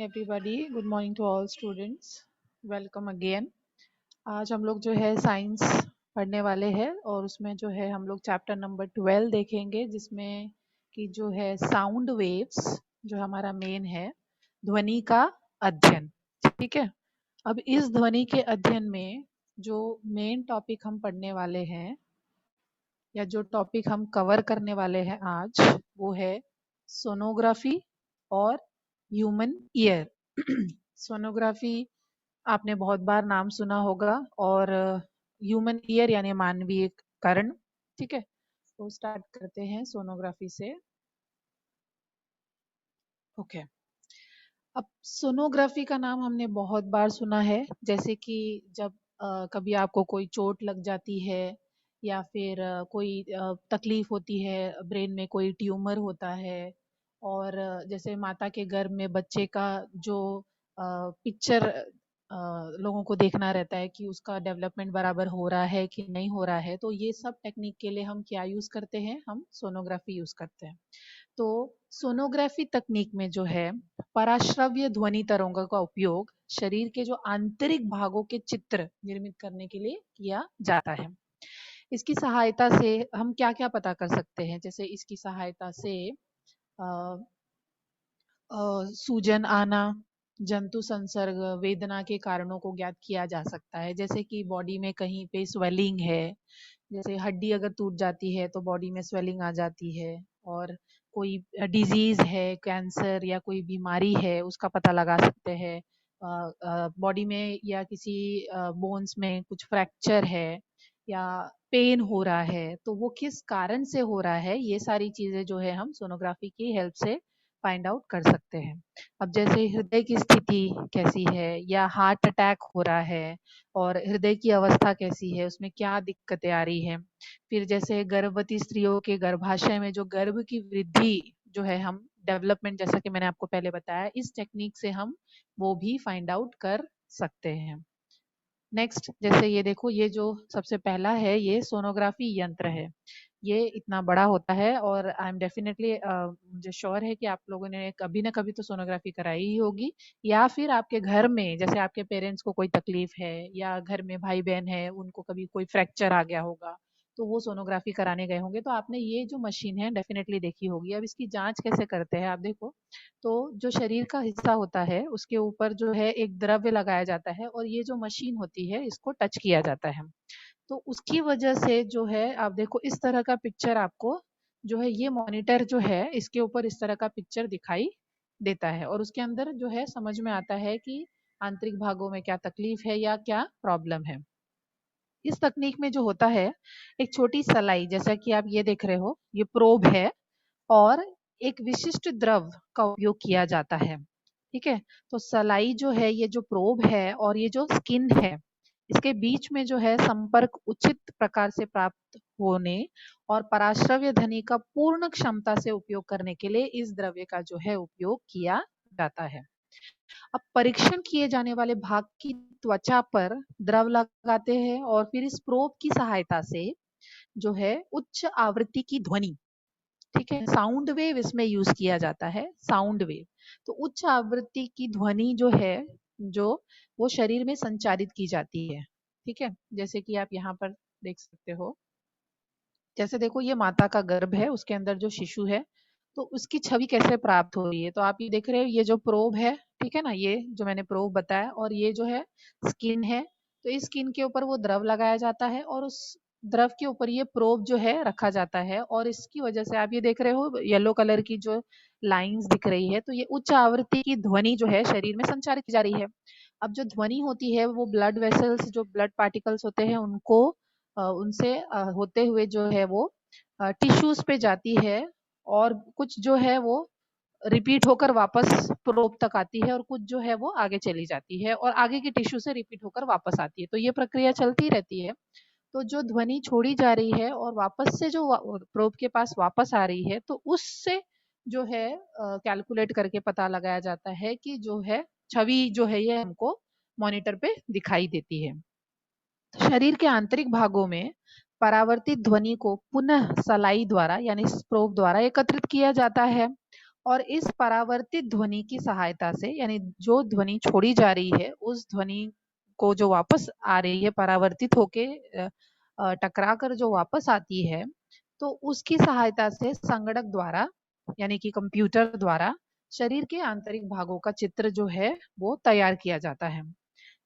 Everybody, good morning to all students, welcome again. आज हम लोग जो है साइंस पढ़ने वाले हैं और उसमें जो है हम लोग चैप्टर नंबर 12 देखेंगे, जिसमें कि जो है साउंड वेव्स जो हमारा मेन है, ध्वनि का अध्ययन। ठीक है, अब इस ध्वनि के अध्ययन में जो मेन टॉपिक हम पढ़ने वाले हैं या जो टॉपिक हम कवर करने वाले हैं आज, वो है सोनोग्राफी और ह्यूमन ईयर। सोनोग्राफी आपने बहुत बार नाम सुना होगा और ह्यूमन ईयर यानी मानवीय कर्ण। ठीक है, तो स्टार्ट करते हैं सोनोग्राफी से। ओके, अब सोनोग्राफी का नाम हमने बहुत बार सुना है, जैसे कि जब कभी आपको कोई चोट लग जाती है या फिर कोई तकलीफ होती है, ब्रेन में कोई ट्यूमर होता है, और जैसे माता के गर्भ में बच्चे का जो पिक्चर लोगों को देखना रहता है कि उसका डेवलपमेंट बराबर हो रहा है कि नहीं हो रहा है, तो ये सब टेक्निक के लिए हम क्या यूज करते हैं, हम सोनोग्राफी यूज करते हैं। तो सोनोग्राफी तकनीक में जो है पराश्रव्य ध्वनि तरंगों का उपयोग शरीर के जो आंतरिक भागों के चित्र निर्मित करने के लिए किया जाता है। इसकी सहायता से हम क्या क्या पता कर सकते हैं, जैसे इसकी सहायता से सूजन आना, जंतु संसर्ग, वेदना के कारणों को ज्ञात किया जा सकता है। जैसे कि बॉडी में कहीं पे स्वेलिंग है, जैसे हड्डी अगर टूट जाती है तो बॉडी में स्वेलिंग आ जाती है, और कोई डिजीज है, कैंसर या कोई बीमारी है, उसका पता लगा सकते हैं। बॉडी में या किसी बोन्स में कुछ फ्रैक्चर है या पेन हो रहा है, तो वो किस कारण से हो रहा है, ये सारी चीजें जो है हम सोनोग्राफी की हेल्प से फाइंड आउट कर सकते हैं। अब जैसे हृदय की स्थिति कैसी है या हार्ट अटैक हो रहा है और हृदय की अवस्था कैसी है, उसमें क्या दिक्कतें आ रही है। फिर जैसे गर्भवती स्त्रियों के गर्भाशय में जो गर्भ की वृद्धि जो है, हम डेवलपमेंट, जैसा कि मैंने आपको पहले बताया, इस टेक्निक से हम वो भी फाइंड आउट कर सकते हैं। नेक्स्ट, जैसे ये देखो, ये जो सबसे पहला है, ये सोनोग्राफी यंत्र है। ये इतना बड़ा होता है और आई एम डेफिनेटली मुझे श्योर है कि आप लोगों ने कभी ना कभी तो सोनोग्राफी कराई ही होगी, या फिर आपके घर में जैसे आपके पेरेंट्स को कोई तकलीफ है या घर में भाई बहन है, उनको कभी कोई फ्रैक्चर आ गया होगा, तो वो सोनोग्राफी कराने गए होंगे, तो आपने ये जो मशीन है डेफिनेटली देखी होगी। अब इसकी जांच कैसे करते हैं, आप देखो, तो जो शरीर का हिस्सा होता है उसके ऊपर जो है एक द्रव्य लगाया जाता है और ये जो मशीन होती है इसको टच किया जाता है। तो उसकी वजह से जो है, आप देखो, इस तरह का पिक्चर आपको जो है, ये मॉनिटर जो है इसके ऊपर इस तरह का पिक्चर दिखाई देता है, और उसके अंदर जो है समझ में आता है कि आंतरिक भागों में क्या तकलीफ है या क्या प्रॉब्लम है। इस तकनीक में जो होता है, एक छोटी सलाई, जैसा कि आप ये देख रहे हो, ये प्रोब है और एक विशिष्ट द्रव का उपयोग किया जाता है। ठीक है, तो सलाई जो है, ये जो प्रोब है और ये जो स्किन है, इसके बीच में जो है संपर्क उचित प्रकार से प्राप्त होने और पराश्रव्य ध्वनि का पूर्ण क्षमता से उपयोग करने के लिए इस द्रव्य का जो है उपयोग किया जाता है। अब परीक्षण किए जाने वाले भाग की त्वचा पर द्रव लगाते हैं और फिर इस प्रोब की सहायता से जो है उच्च आवृत्ति की ध्वनि, ठीक है, साउंड वेव इसमें यूज किया जाता है, साउंड वेव। तो उच्च आवृत्ति की ध्वनि जो है, जो वो शरीर में संचारित की जाती है। ठीक है, जैसे कि आप यहाँ पर देख सकते हो, जैसे देखो, ये माता का गर्भ है, उसके अंदर जो शिशु है, तो उसकी छवि कैसे प्राप्त हो रही है, तो आप ये देख रहे हो, ये जो प्रोब है, ठीक है ना, ये जो मैंने प्रोब बताया, और ये जो है स्किन है, तो इस स्किन के ऊपर वो द्रव लगाया जाता है और उस द्रव के ऊपर ये प्रोब जो है रखा जाता है, और इसकी वजह से आप ये देख रहे हो, येलो कलर की जो लाइंस दिख रही है, तो ये उच्च आवृत्ति की ध्वनि जो है शरीर में संचारित की जा रही है। अब जो ध्वनि होती है, वो ब्लड वेसल्स, जो ब्लड पार्टिकल्स होते हैं, उनको उनसे होते हुए जो है वो टिश्यूज पे जाती है, और कुछ जो है वो रिपीट होकर वापस प्रोब तक आती है, और कुछ जो है वो आगे चली जाती है और आगे की टिश्यू से रिपीट होकर वापस आती है, तो ये प्रक्रिया चलती रहती है। तो जो ध्वनि छोड़ी जा रही है और वापस से जो प्रोब के पास वापस आ रही है, तो उससे जो है कैलकुलेट करके पता लगाया जाता है कि जो है छवि जो है ये हमको मॉनिटर पे दिखाई देती है। शरीर के आंतरिक भागों में परावर्तित ध्वनि को पुनः सलाई द्वारा यानी प्रोब द्वारा एकत्रित किया जाता है और इस परावर्तित ध्वनि की सहायता से, यानी जो ध्वनि छोड़ी जा रही है उस ध्वनि को जो वापस आ रही है परावर्तित होके टकरा कर जो वापस आती है, तो उसकी सहायता से संगणक द्वारा यानी कि कंप्यूटर द्वारा शरीर के आंतरिक भागों का चित्र जो है वो तैयार किया जाता है।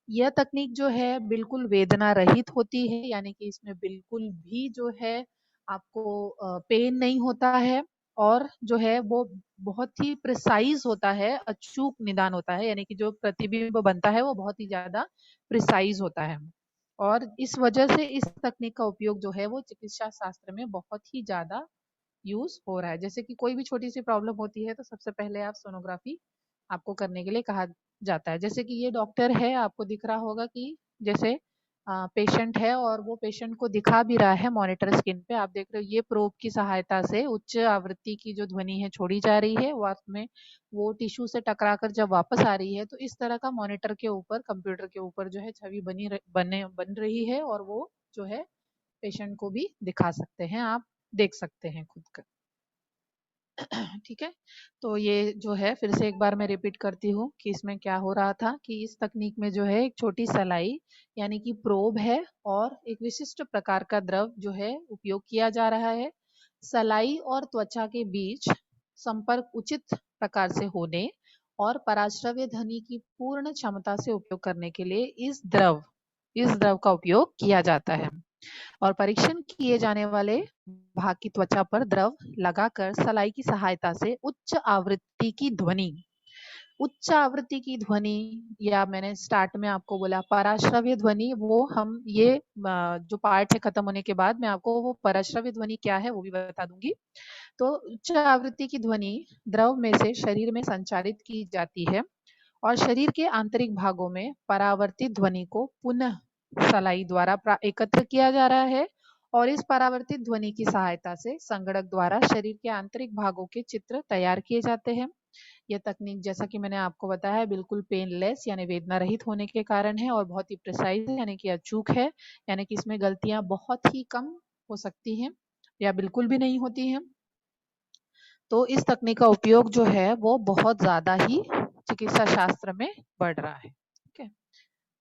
यह तकनीक जो है बिल्कुल वेदना रहित होती है, यानी कि इसमें बिल्कुल भी जो है आपको पेन नहीं होता है, और जो है वो बहुत ही प्रिसाइज होता है, अचूक निदान होता है, यानी कि जो प्रतिबिंब बनता है वो बहुत ही ज्यादा प्रिसाइज होता है। और इस वजह से इस तकनीक का उपयोग जो है वो चिकित्सा शास्त्र में बहुत ही ज्यादा यूज हो रहा है। जैसे कि कोई भी छोटी सी प्रॉब्लम होती है तो सबसे पहले आप सोनोग्राफी आपको करने के लिए कहा जाता है। जैसे कि ये डॉक्टर है, आपको दिख रहा होगा कि जैसे पेशेंट है और वो पेशेंट को दिखा भी रहा है मॉनिटर स्क्रीन पे, आप देख रहे हो ये प्रोब की सहायता से उच्च आवृत्ति की जो ध्वनि है छोड़ी जा रही है, वास्तव में वो टिश्यू से टकरा कर जब वापस आ रही है तो इस तरह का मॉनिटर के ऊपर, कंप्यूटर के ऊपर जो है छवि बन रही है, और वो जो है पेशेंट को भी दिखा सकते हैं, आप देख सकते हैं खुद का। ठीक है, तो ये जो है फिर से एक बार मैं रिपीट करती हूँ कि इसमें क्या हो रहा था कि इस तकनीक में जो है एक छोटी सलाई यानी कि प्रोब है और एक विशिष्ट प्रकार का द्रव जो है उपयोग किया जा रहा है। सलाई और त्वचा के बीच संपर्क उचित प्रकार से होने और पराश्रव्य ध्वनि की पूर्ण क्षमता से उपयोग करने के लिए इस द्रव का उपयोग किया जाता है। और परीक्षण किए जाने वाले भाग की त्वचा पर द्रव लगाकर सलाई की सहायता से उच्च आवृत्ति की ध्वनि, या मैंने स्टार्ट में आपको बोला पराश्रव्य ध्वनि, वो हम ये जो पार्ट है खत्म होने के बाद मैं आपको वो पराश्रव्य ध्वनि क्या है वो भी बता दूंगी। तो उच्च आवृत्ति की ध्वनि द्रव में से शरीर में संचारित की जाती है और शरीर के आंतरिक भागों में परावर्तित ध्वनि को पुनः सलाई द्वारा एकत्र किया जा रहा है, और इस परावर्तित ध्वनि की सहायता से संगणक द्वारा शरीर के आंतरिक भागों के चित्र तैयार किए जाते हैं। यह तकनीक, जैसा कि मैंने आपको बताया, बिल्कुल पेनलेस यानी वेदना रहित होने के कारण है और बहुत ही प्रिसाइज है यानी कि अचूक है, यानी कि इसमें गलतियां बहुत ही कम हो सकती हैं या बिल्कुल भी नहीं होती हैं। तो इस तकनीक का उपयोग जो है वो बहुत ज्यादा ही चिकित्सा शास्त्र में बढ़ रहा है। ठीक है,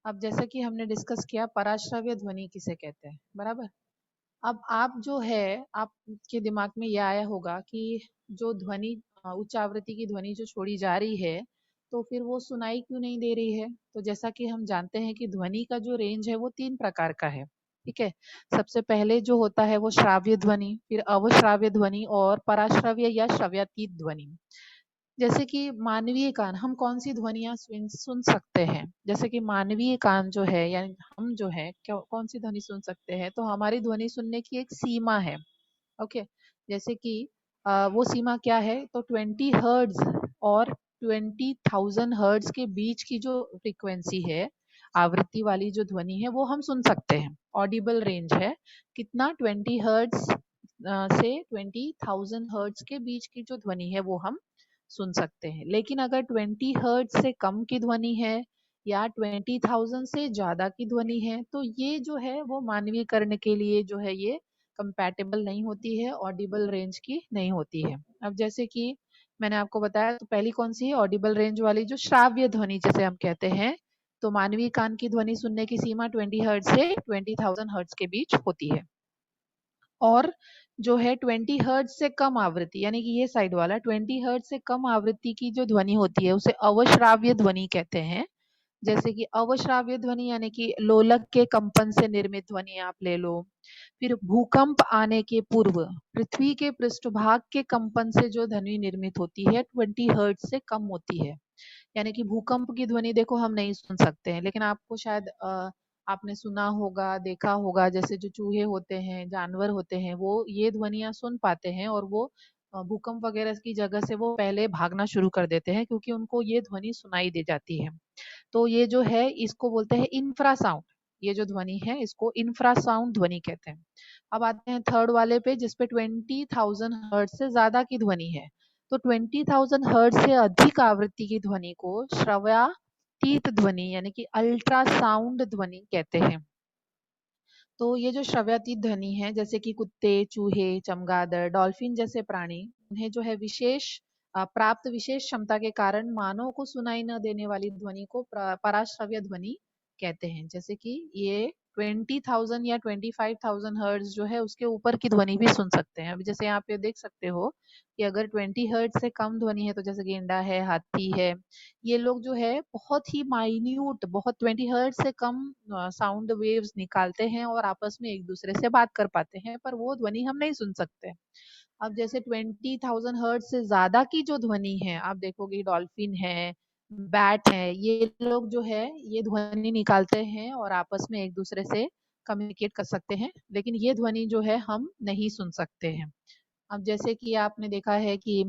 अब जैसे कि हमने डिस्कस किया पराश्रव्य ध्वनि किसे कहते हैं, बराबर। अब आप जो है आपके दिमाग में यह आया होगा कि जो ध्वनि उच्च आवृत्ति की ध्वनि जो छोड़ी जा रही है तो फिर वो सुनाई क्यों नहीं दे रही है। तो जैसा कि हम जानते हैं कि ध्वनि का जो रेंज है वो 3 प्रकार का है। ठीक है, सबसे पहले जो होता है वो श्राव्य ध्वनि, फिर अवश्राव्य ध्वनि और पराश्रव्य या श्रव्यातीत ध्वनि। जैसे कि मानवीय कान, हम कौन सी ध्वनियां सुन सकते हैं, जैसे कि मानवीय कान जो है यानी हम जो है कौन सी ध्वनि सुन सकते हैं, तो हमारी ध्वनि सुनने की एक सीमा है। ओके, जैसे कि वो सीमा क्या है, तो 20 हर्ट्ज और 20,000 हर्ट्ज के बीच की जो फ्रीक्वेंसी है, आवृत्ति वाली जो ध्वनि है वो हम सुन सकते हैं। ऑडिबल रेंज है कितना, 20 हर्ट्ज से 20,000 हर्ट्ज के बीच की जो ध्वनि है वो हम सुन सकते हैं। लेकिन अगर 20 हर्ट्ज से कम की ध्वनि है या 20,000 से ज्यादा की ध्वनि है तो ये जो है वो मानवीय कर्ण के लिए जो है ये कंपैटिबल नहीं होती है, ऑडिबल रेंज की नहीं होती है। अब जैसे कि मैंने आपको बताया, तो पहली कौन सी है, ऑडिबल रेंज वाली जो श्राव्य ध्वनि जिसे हम कहते हैं। तो मानवीय कान की ध्वनि सुनने की सीमा 20 हर्ट्ज से 20,000 हर्ट्ज के बीच होती है। और जो है 20 हर्ट्ज से कम आवृत्ति, यानी कि ये साइड वाला 20 हर्ट्ज से कम आवृत्ति की जो ध्वनि होती है उसे अवश्राव्य ध्वनि कहते हैं। जैसे कि अवश्राव्य ध्वनि यानी कि लोलक के कंपन से निर्मित ध्वनि आप ले लो, फिर भूकंप आने के पूर्व पृथ्वी के पृष्ठभाग के कंपन से जो ध्वनि निर्मित होती है 20 हर्ट्ज से कम होती है। यानी कि भूकंप की ध्वनि देखो हम नहीं सुन सकते हैं, लेकिन आपको शायद आपने सुना होगा, देखा होगा, जैसे जो चूहे होते हैं, जानवर होते हैं, वो ये ध्वनियां सुन पाते हैं और वो भूकंप वगैरह की जगह से वो पहले भागना शुरू कर देते हैं क्योंकि उनको ये ध्वनि सुनाई दे जाती है। तो ये जो है इसको बोलते हैं इंफ्रासाउंड, ये जो ध्वनि है इसको इंफ्रासाउंड ध्वनि कहते हैं। अब आते हैं थर्ड वाले पे जिसपे 20,000 हर्ट्ज से ज्यादा की ध्वनि है। तो 20,000 हर्ट्ज से अधिक आवृत्ति की ध्वनि को श्रव्यातीत ध्वनि यानी कि अल्ट्रासाउंड ध्वनि कहते हैं। तो ये जो श्रव्यातीत ध्वनि है, जैसे कि कुत्ते, चूहे, चमगादड़, डॉल्फिन जैसे प्राणी, उन्हें जो है विशेष प्राप्त विशेष क्षमता के कारण मानव को सुनाई न देने वाली ध्वनि को पराश्रव्य ध्वनि कहते हैं। जैसे कि ये 20,000 या 25,000 हर्ट्ज जो है उसके ऊपर की ध्वनि भी सुन सकते हैं। अभी जैसे यहाँ पे देख सकते हो कि अगर 20 हर्ट्ज से कम ध्वनि है तो जैसे गेंडा है, हाथी है, ये लोग जो है बहुत ही माइन्यूट, बहुत 20 हर्ट्ज से कम साउंड वेव्स निकालते हैं और आपस में एक दूसरे से बात कर पाते हैं, पर वो ध्वनि हम नहीं सुन सकते। अब जैसे 20,000 हर्ट्ज से ज्यादा की जो ध्वनि है, आप देखोगे डॉल्फिन है, बैट है, ये लोग जो है ये ध्वनि निकालते हैं और आपस में एक दूसरे से कम्युनिकेट कर सकते हैं, लेकिन ये ध्वनि जो है हम नहीं सुन सकते हैं। अब जैसे कि आपने देखा है कि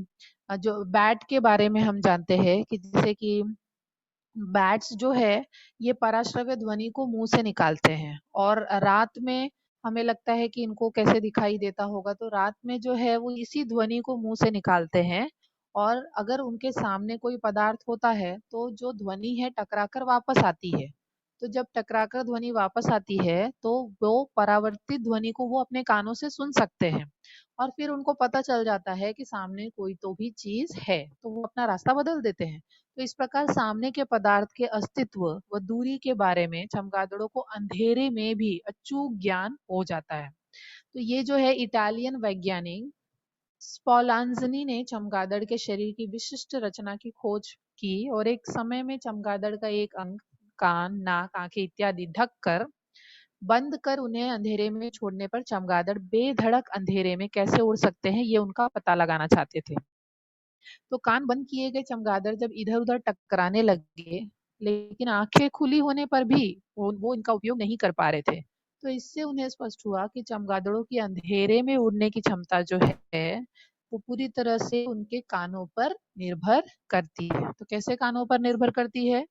जो बैट के बारे में हम जानते हैं कि जैसे कि बैट्स जो है ये पराश्रव्य ध्वनि को मुंह से निकालते हैं, और रात में हमें लगता है कि इनको कैसे दिखाई देता होगा, तो रात में जो है वो इसी ध्वनि को मुंह से निकालते हैं, और अगर उनके सामने कोई पदार्थ होता है तो जो ध्वनि है टकराकर वापस आती है। तो जब टकराकर ध्वनि वापस आती है तो वो परावर्तित ध्वनि को वो अपने कानों से सुन सकते हैं, और फिर उनको पता चल जाता है कि सामने कोई तो भी चीज है, तो वो अपना रास्ता बदल देते हैं। तो इस प्रकार सामने के पदार्थ के अस्तित्व व दूरी के बारे में चमगादड़ों को अंधेरे में भी अचूक ज्ञान हो जाता है। तो ये जो है इटालियन वैज्ञानिक स्पॉलांजनी ने चमगादड़ के शरीर की विशिष्ट रचना की खोज की, और एक समय में चमगादड़ का एक अंग, कान, नाक, आंखें इत्यादि ढक कर बंद कर उन्हें अंधेरे में छोड़ने पर चमगादड़ बेधड़क अंधेरे में कैसे उड़ सकते हैं, ये उनका पता लगाना चाहते थे। तो कान बंद किए गए चमगादड़ जब इधर उधर टकराने लगे, लेकिन आंखें खुली होने पर भी वो इनका उपयोग नहीं कर पा रहे थे। तो इससे उन्हें स्पष्ट हुआ कि चमगादड़ों की अंधेरे में उड़ने की क्षमता जो है वो पूरी तरह से उनके कानों पर निर्भर करती है। तो कैसे कानों पर निर्भर करती है,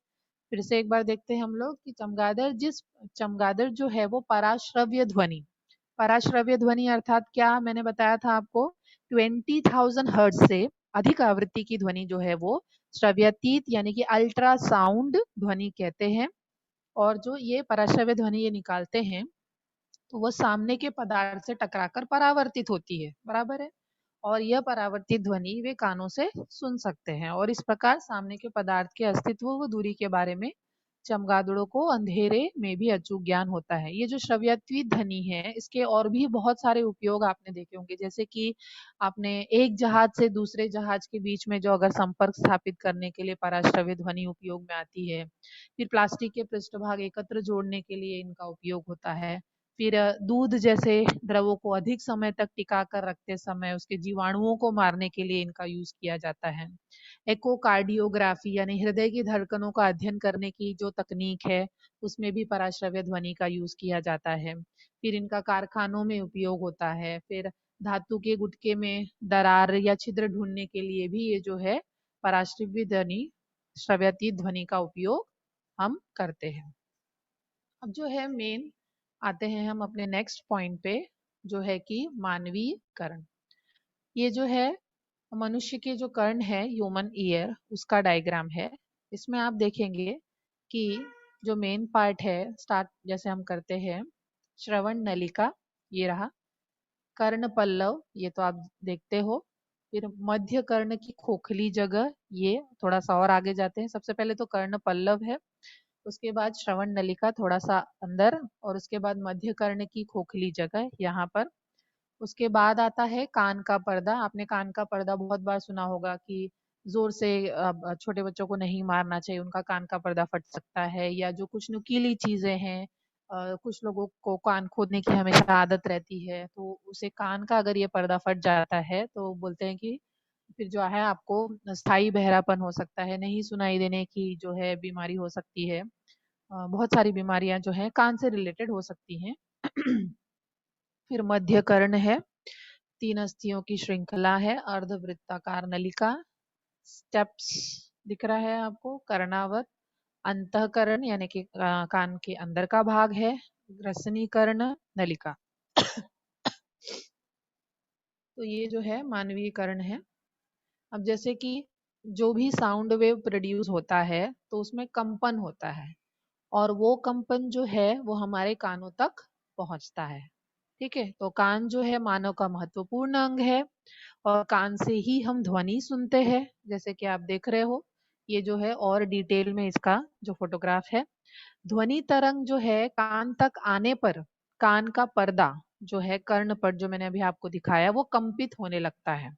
फिर से एक बार देखते हैं हम लोग कि चमगादड़ जो है वो पराश्रव्य ध्वनि, पराश्रव्य ध्वनि अर्थात क्या, मैंने बताया था आपको, 20,000 हर्ट्ज से अधिक आवृत्ति की ध्वनि जो है वो श्रव्यातीत यानी कि अल्ट्रासाउंड ध्वनि कहते हैं। और जो ये पराश्रव्य ध्वनि ये निकालते हैं तो वह सामने के पदार्थ से टकराकर परावर्तित होती है, बराबर है, और यह परावर्तित ध्वनि वे कानों से सुन सकते हैं, और इस प्रकार सामने के पदार्थ के अस्तित्व व दूरी के बारे में चमगादड़ों को अंधेरे में भी अचूक ज्ञान होता है। ये जो श्रव्यातीत ध्वनि है इसके और भी बहुत सारे उपयोग आपने देखे होंगे, जैसे कि आपने एक जहाज से दूसरे जहाज के बीच में जो अगर संपर्क स्थापित करने के लिए पराश्रव्य ध्वनि उपयोग में आती है, फिर प्लास्टिक के पृष्ठभाग एकत्र जोड़ने के लिए इनका उपयोग होता है, फिर दूध जैसे द्रवों को अधिक समय तक टिका कर रखते समय उसके जीवाणुओं को मारने के लिए इनका यूज किया जाता है। एकोकार्डियोग्राफी यानी हृदय की धड़कनों का अध्ययन करने की जो तकनीक है उसमें भी पराश्रव्य ध्वनि का यूज किया जाता है। फिर इनका कारखानों में उपयोग होता है। फिर धातु के गुटके में दरार या छिद्र ढूंढने के लिए भी ये जो है पराश्रव्य ध्वनि, श्रव्यातीत ध्वनि का उपयोग हम करते हैं। अब जो है मेन आते हैं हम अपने नेक्स्ट पॉइंट पे, जो है कि मानवीय कर्ण। ये जो है मनुष्य के जो कर्ण है, ह्यूमन ईयर, उसका डायग्राम है। इसमें आप देखेंगे कि जो मेन पार्ट है, स्टार्ट जैसे हम करते हैं, श्रवण नलिका ये रहा, कर्ण पल्लव ये तो आप देखते हो, फिर मध्य कर्ण की खोखली जगह, ये थोड़ा सा और आगे जाते हैं, सबसे पहले तो कर्ण पल्लव है, उसके बाद श्रवण नलिका थोड़ा सा अंदर, और उसके बाद मध्य कर्ण की खोखली जगह यहाँ पर। उसके बाद आता है कान का पर्दा। आपने कान का पर्दा बहुत बार सुना होगा कि जोर से छोटे बच्चों को नहीं मारना चाहिए, उनका कान का पर्दा फट सकता है, या जो कुछ नुकीली चीजें हैं, कुछ लोगों को कान खोदने की हमेशा आदत रहती है, तो उसे कान का अगर ये पर्दा फट जाता है तो बोलते हैं कि फिर जो है आपको स्थायी बहरापन हो सकता है, नहीं सुनाई देने की जो है बीमारी हो सकती है। बहुत सारी बीमारियां जो है कान से रिलेटेड हो सकती हैं। फिर मध्य कर्ण है, 3 अस्थियों की श्रृंखला है, अर्धवृत्ताकार नलिका, स्टेप्स दिख रहा है आपको, कर्णावत, अंतःकरण यानी कि कान के अंदर का भाग है, ग्रसनीकर्ण नलिका। तो ये जो है मानवीय कर्ण है। अब जैसे कि जो भी साउंड वेव प्रोड्यूस होता है तो उसमें कंपन होता है, और वो कंपन जो है वो हमारे कानों तक पहुंचता है। ठीक है, तो कान जो है मानव का महत्वपूर्ण अंग है और कान से ही हम ध्वनि सुनते हैं, जैसे कि आप देख रहे हो। ये जो है और डिटेल में इसका जो फोटोग्राफ है, ध्वनि तरंग जो है कान तक आने पर कान का पर्दा जो है कर्ण पर जो मैंने अभी आपको दिखाया वो कंपित होने लगता है।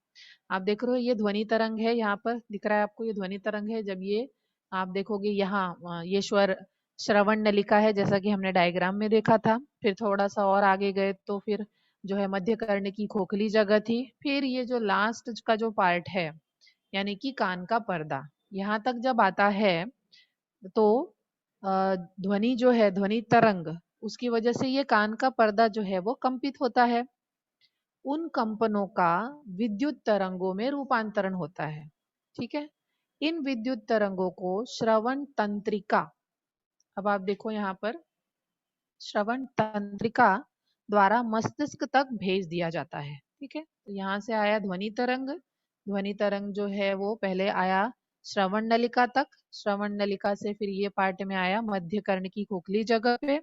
आप देख रहे हो ये ध्वनि तरंग है, यहाँ पर दिख रहा है आपको, ये ध्वनि तरंग है। जब ये आप देखोगे यहाँ ये स्वर श्रवण नलिका है, जैसा कि हमने डायग्राम में देखा था। फिर थोड़ा सा और आगे गए तो फिर जो है मध्य कर्ण की खोखली जगह थी। फिर ये जो लास्ट का जो पार्ट है यानी कि कान का पर्दा, यहाँ तक जब आता है तो ध्वनि जो है ध्वनि तरंग, उसकी वजह से ये कान का पर्दा जो है वो कंपित होता है। उन कंपनों का विद्युत तरंगों में रूपांतरण होता है। ठीक है, इन विद्युत तरंगों को श्रवण तंत्रिका, अब आप देखो यहाँ पर, श्रवण तंत्रिका द्वारा मस्तिष्क तक भेज दिया जाता है। ठीक है, तो यहाँ से आया ध्वनि तरंग, ध्वनि तरंग जो है वो पहले आया श्रवण नलिका तक, श्रवण नलिका से फिर ये पार्ट में आया मध्य कर्ण की खोखली जगह पे,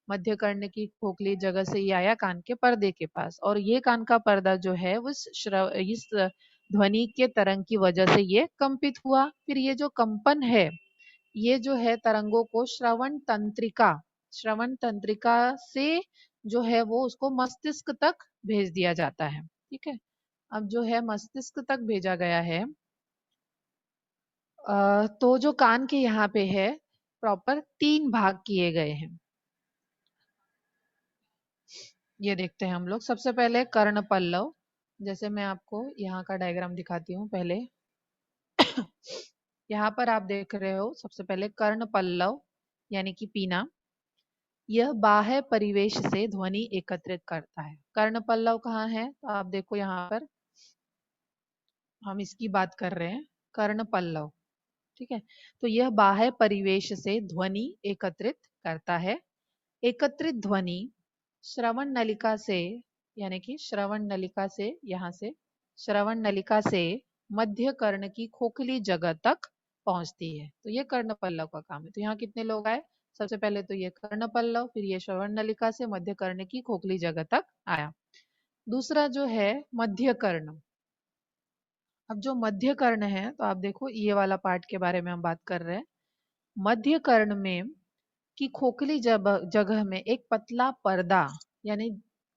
मध्य कर्ण की खोखली जगह से ये आया कान के पर्दे के पास, और ये कान का पर्दा जो है इस ध्वनि के तरंग की वजह से ये कंपित हुआ। फिर ये जो कंपन है ये जो है तरंगों को श्रवण तंत्रिका से जो है वो उसको मस्तिष्क तक भेज दिया जाता है। ठीक है, अब जो है मस्तिष्क तक भेजा गया है, तो जो कान के यहाँ पे है प्रॉपर 3 भाग किए गए हैं। ये देखते हैं हम लोग। सबसे पहले कर्ण पल्लव, जैसे मैं आपको यहाँ का डायग्राम दिखाती हूँ पहले। यहाँ पर आप देख रहे हो सबसे पहले कर्ण पल्लव यानी कि पीना, यह बाह्य परिवेश से ध्वनि एकत्रित करता है। कर्ण पल्लव कहाँ है, तो आप देखो यहाँ पर हम इसकी बात कर रहे हैं, कर्ण पल्लव। ठीक है, तो यह बाह्य परिवेश से ध्वनि एकत्रित करता है। एकत्रित ध्वनि श्रवण नलिका से, यानी कि श्रवण नलिका से, यहाँ से श्रवण नलिका से मध्य कर्ण की खोखली जगह तक पहुंचती है। तो ये कर्ण पल्लव का काम है। तो यहाँ कितने लोग आए, सबसे पहले तो ये कर्ण पल्लव, फिर ये श्रवण नलिका से मध्य कर्ण की खोखली जगह तक आया। दूसरा जो है मध्य कर्ण। अब जो मध्य कर्ण है, तो आप देखो ये वाला पार्ट के बारे में हम बात कर रहे हैं। मध्य कर्ण में की खोखली जगह में एक पतला पर्दा, यानी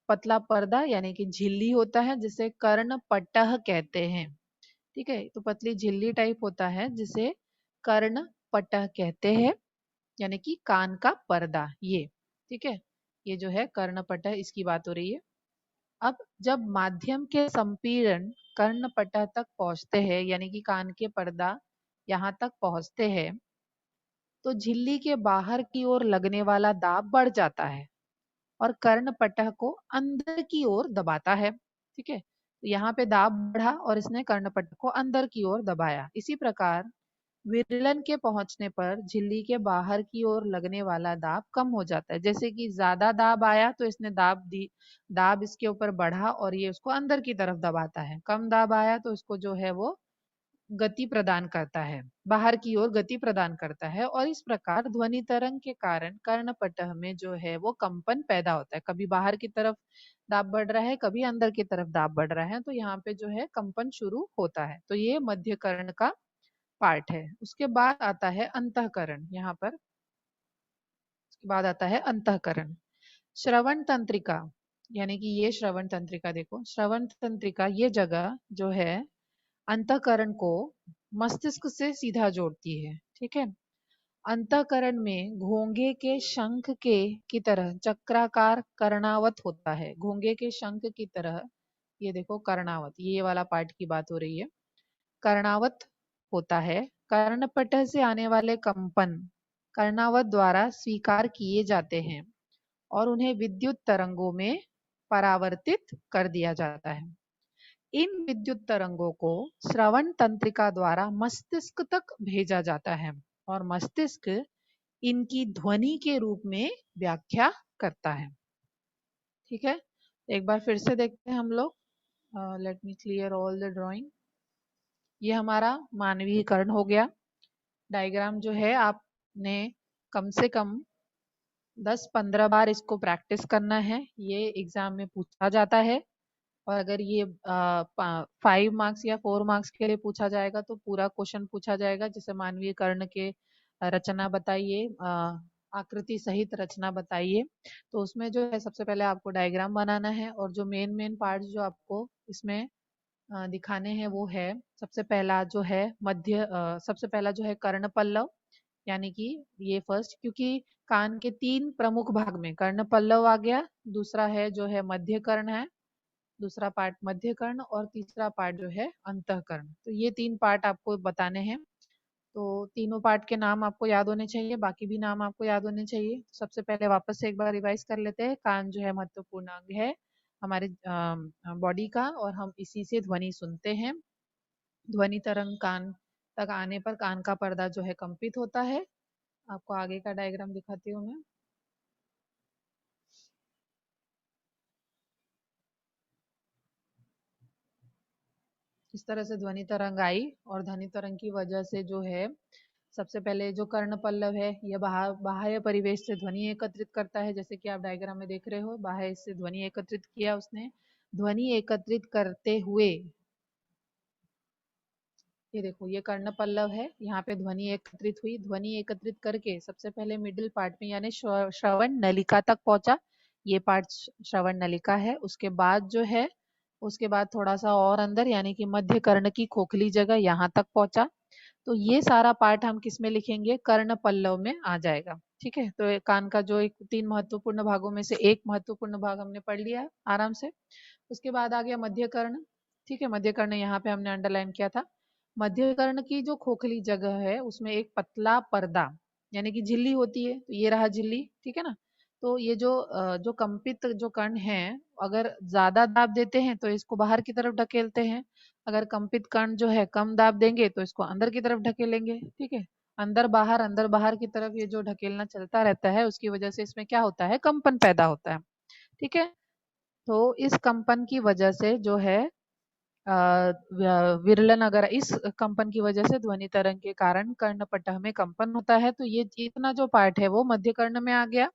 पतला पर्दा यानी कि झिल्ली होता है, जिसे कर्ण पट्टह कहते हैं। ठीक है, तो पतली झिल्ली टाइप होता है जिसे कर्ण पट्टह कहते हैं, यानी कि कान का पर्दा ये। ठीक है, ये जो है कर्ण पट्टह, इसकी बात हो रही है। अब जब माध्यम के संपीड़न कर्ण पट्टह तक पहुंचते हैं, यानी कि कान के पर्दा यहाँ तक पहुंचते हैं, तो झिल्ली के बाहर की ओर लगने वाला दाब बढ़ जाता है और कर्ण पट्टह को अंदर की ओर दबाता है। ठीक है, तो यहाँ पे दाब बढ़ा और इसने कर्ण पट्टह को अंदर की ओर दबाया। इसी प्रकार विरलन के पहुंचने पर झिल्ली के बाहर की ओर लगने वाला दाब कम हो जाता है। जैसे कि ज्यादा दाब आया तो इसने दाब इसके ऊपर बढ़ा और ये उसको अंदर की तरफ दबाता है। कम दाब आया तो इसको जो है वो गति प्रदान करता है, बाहर की ओर गति प्रदान करता है। और इस प्रकार ध्वनि तरंग के कारण कर्णपटह में जो है वो कंपन पैदा होता है। कभी बाहर की तरफ दाब बढ़ रहा है, कभी अंदर की तरफ दाब बढ़ रहा है, तो यहाँ पे जो है कंपन शुरू होता है। तो ये मध्य कर्ण का पार्ट है। उसके बाद आता है अंतःकरण। यहाँ पर उसके बाद आता है अंतःकरण। श्रवण तंत्रिका, यानी कि ये श्रवण तंत्रिका, देखो श्रवण तंत्रिका ये जगह जो है अंतःकरण को मस्तिष्क से सीधा जोड़ती है। ठीक है, अंतःकरण में घोंघे के शंख के की तरह चक्राकार कर्णावत होता है। घोंघे के शंख की तरह ये देखो कर्णावत, ये वाला पार्ट की बात हो रही है, कर्णावत होता है। कर्णपटह से आने वाले कंपन कर्णावत द्वारा स्वीकार किए जाते हैं और उन्हें विद्युत तरंगों में परावर्तित कर दिया जाता है। इन विद्युत तरंगों को श्रवण तंत्रिका द्वारा मस्तिष्क तक भेजा जाता है और मस्तिष्क इनकी ध्वनि के रूप में व्याख्या करता है। ठीक है, एक बार फिर से देखते हैं हम लोग। Let me clear all the drawing. ये हमारा मानवीय कर्ण हो गया। डायग्राम जो है आपने कम से कम 10-15 बार इसको प्रैक्टिस करना है, ये एग्जाम में पूछा जाता है। और अगर ये 5 मार्क्स या 4 मार्क्स के लिए पूछा जाएगा तो पूरा क्वेश्चन पूछा जाएगा, जैसे मानवीय कर्ण के रचना बताइए, आकृति सहित रचना बताइए। तो उसमें जो है सबसे पहले आपको डायग्राम बनाना है, और जो मेन मेन पार्ट जो आपको इसमें दिखाने हैं वो है, सबसे पहला जो है सबसे पहला जो है कर्ण पल्लव, यानी कि ये फर्स्ट, क्योंकि कान के 3 प्रमुख भाग में कर्ण पल्लव आ गया। दूसरा है जो है मध्य कर्ण है, दूसरा पार्ट मध्य कर्ण, और तीसरा पार्ट जो है अंतःकरण। तो ये 3 पार्ट आपको बताने हैं। तो तीनों पार्ट के नाम आपको याद होने चाहिए, बाकी भी नाम आपको याद होने चाहिए। सबसे पहले वापस से एक बार रिवाइज कर लेते हैं। कान जो है महत्वपूर्ण अंग है हमारे बॉडी का, और हम इसी से ध्वनि सुनते हैं। ध्वनि तरंग कान तक आने पर कान का पर्दा जो है कंपित होता है। आपको आगे का डायग्राम दिखाती हूँ मैं। इस तरह से ध्वनि तरंग आई, और ध्वनि तरंग की वजह से जो है सबसे पहले जो कर्ण पल्लव है, यह बाह्य परिवेश से ध्वनि एकत्रित करता है, जैसे कि आप डायग्राम में देख रहे हो, बाह्य से ध्वनि एकत्रित किया उसने। ध्वनि एकत्रित करते हुए, ये देखो ये कर्ण पल्लव है, यहाँ पे ध्वनि एकत्रित हुई। ध्वनि एकत्रित करके सबसे पहले मिडिल पार्ट में यानी श्रवण नलिका तक पहुंचा। ये पार्ट श्रवण नलिका है। उसके बाद जो है, उसके बाद थोड़ा सा और अंदर यानी कि मध्य कर्ण की खोखली जगह, यहाँ तक पहुंचा। तो ये सारा पार्ट हम किस में लिखेंगे, कर्ण पल्लव में आ जाएगा। ठीक है, तो कान का जो एक 3 महत्वपूर्ण भागों में से एक महत्वपूर्ण भाग हमने पढ़ लिया आराम से। उसके बाद आ गया मध्य कर्ण। ठीक है, मध्य कर्ण यहाँ पे हमने अंडरलाइन किया था। मध्य कर्ण की जो खोखली जगह है उसमें एक पतला पर्दा यानी कि झिल्ली होती है, तो ये रहा झिल्ली। ठीक है ना। तो ये जो कंपित जो कण है, अगर ज्यादा दाब देते हैं तो इसको बाहर की तरफ ढकेलते हैं। अगर कंपित कण जो है कम दाब देंगे तो इसको अंदर की तरफ ढकेलेंगे। ठीक है, अंदर बाहर की तरफ ये जो ढकेलना चलता रहता है, उसकी वजह से इसमें क्या होता है, कंपन पैदा होता है। ठीक है, तो इस कंपन की वजह से जो है विरलन, अगर इस कंपन की वजह से ध्वनि तरंग के कारण कर्णपटह में कंपन होता है, तो ये इतना जो पार्ट है वो मध्य कर्ण में आ गया।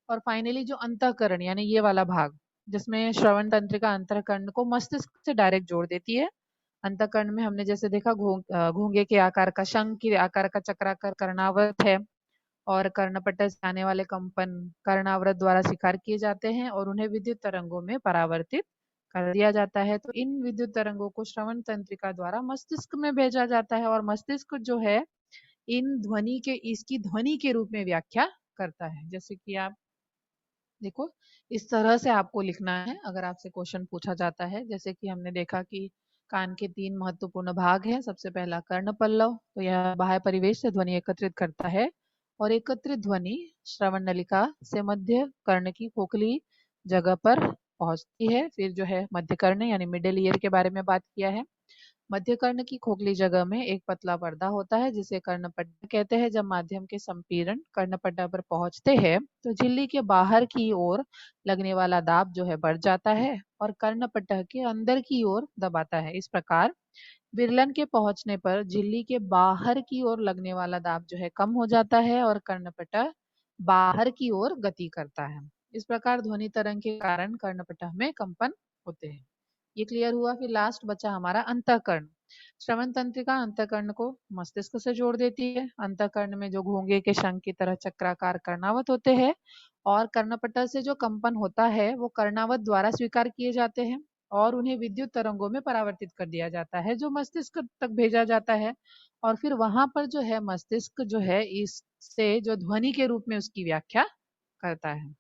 और फाइनली जो अंतःकरण यानी ये वाला भाग, जिसमें श्रवण तंत्रिका अंतःकरण को मस्तिष्क से डायरेक्ट जोड़ देती है। अंतःकरण में हमने जैसे देखा घोंगे के आकार का, शंख के आकार का चक्राकार कर्णावृत है, और कर्णपटल से आने वाले कंपन कर्णावृत द्वारा स्वीकार किए जाते हैं और उन्हें विद्युत तरंगों में परावर्तित कर दिया जाता है। तो इन विद्युत तरंगों को श्रवण तंत्रिका द्वारा मस्तिष्क में भेजा जाता है, और मस्तिष्क जो है इन ध्वनि के इसकी ध्वनि के रूप में व्याख्या करता है। जैसे कि आप देखो, इस तरह से आपको लिखना है अगर आपसे क्वेश्चन पूछा जाता है। जैसे कि हमने देखा कि कान के 3 महत्वपूर्ण भाग हैं। सबसे पहला कर्ण पल्लव, तो यह बाह्य परिवेश से ध्वनि एकत्रित करता है, और एकत्रित ध्वनि श्रवण नलिका से मध्य कर्ण की खोखली जगह पर पहुंचती है। फिर जो है मध्य कर्ण यानी मिडिल ईयर के बारे में बात किया है। मध्य कर्ण की खोखली जगह में एक पतला पर्दा होता है जिसे कर्णपट्टा कहते हैं। जब माध्यम के संपीड़न कर्णपट्टा पर पहुंचते हैं तो झिल्ली के बाहर की ओर लगने वाला दाब जो है बढ़ जाता है और कर्णपट्टा के अंदर की ओर दबाता है। इस प्रकार विरलन के पहुंचने पर झिल्ली के बाहर की ओर लगने वाला दाब जो है कम हो जाता है और कर्णपट्टा बाहर की ओर गति करता है। इस प्रकार ध्वनि तरंग के कारण कर्णपट्टा में कंपन होते हैं। ये क्लियर हुआ। फिर लास्ट बचा हमारा अंतःकरण। श्रवण तंत्रिका अंतःकरण को मस्तिष्क से जोड़ देती है। अंतःकरण में जो घोंगे के शंख की तरह चक्राकार कर्णावत होते हैं, और कर्णपटल से जो कंपन होता है वो कर्णावत द्वारा स्वीकार किए जाते हैं और उन्हें विद्युत तरंगों में परावर्तित कर दिया जाता है, जो मस्तिष्क तक भेजा जाता है। और फिर वहां पर जो है मस्तिष्क जो है इससे जो ध्वनि के रूप में उसकी व्याख्या करता है।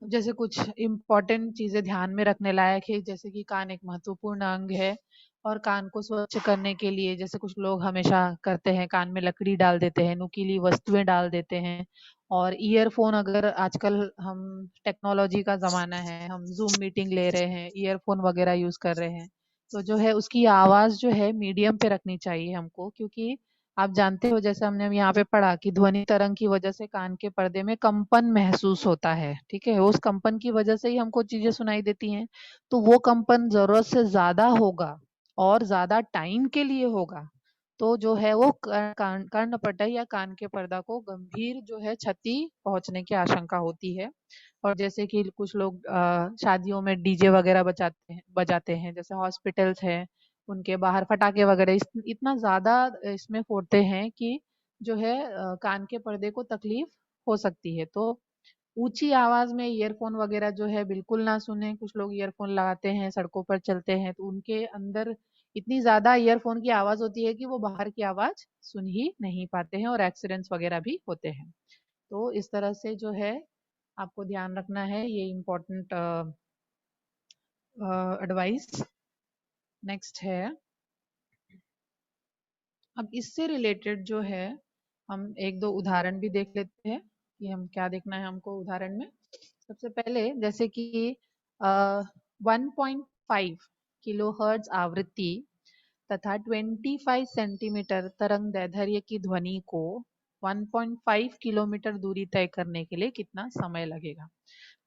जैसे कुछ इम्पोर्टेंट चीजें ध्यान में रखने लायक है, जैसे कि कान एक महत्वपूर्ण अंग है, और कान को स्वच्छ करने के लिए जैसे कुछ लोग हमेशा करते हैं, कान में लकड़ी डाल देते हैं, नुकीली वस्तुएं डाल देते हैं। और ईयरफोन, अगर आजकल हम टेक्नोलॉजी का जमाना है, हम जूम मीटिंग ले रहे हैं, ईयरफोन वगैरह यूज कर रहे हैं, तो जो है उसकी आवाज जो है मीडियम पे रखनी चाहिए हमको, क्योंकि आप जानते हो जैसे हमने यहाँ पे पढ़ा कि ध्वनि तरंग की वजह से कान के पर्दे में कंपन महसूस होता है। ठीक है, उस कंपन की वजह से ही हमको चीजें सुनाई देती हैं। तो वो कंपन जरूरत से ज्यादा होगा और ज्यादा टाइम के लिए होगा, तो जो है वो कर्णपटल या कान के पर्दा को गंभीर जो है क्षति पहुंचने की आशंका होती है। और जैसे कि कुछ लोग शादियों में डीजे वगैरह बजाते हैं, जैसे हॉस्पिटल्स हैं उनके बाहर पटाखे वगैरह इतना ज्यादा इसमें फोड़ते हैं कि जो है कान के पर्दे को तकलीफ हो सकती है। तो ऊंची आवाज में ईयरफोन वगैरह जो है बिल्कुल ना सुने। कुछ लोग ईयरफोन लगाते हैं, सड़कों पर चलते हैं, तो उनके अंदर इतनी ज्यादा ईयरफोन की आवाज होती है कि वो बाहर की आवाज सुन ही नहीं पाते हैं और एक्सीडेंट्स वगैरह भी होते हैं। तो इस तरह से जो है आपको ध्यान रखना है, ये इम्पोर्टेंट एडवाइस। नेक्स्ट है, अब इससे रिलेटेड जो है हम एक दो उदाहरण भी देख लेते हैं कि हम क्या देखना है हमको उदाहरण में। सबसे पहले जैसे कि 1.5 किलोहर्ट्ज आवृत्ति तथा 25 सेंटीमीटर तरंग दैर्ध्य की ध्वनि को 1.5 किलोमीटर दूरी तय करने के लिए कितना समय लगेगा।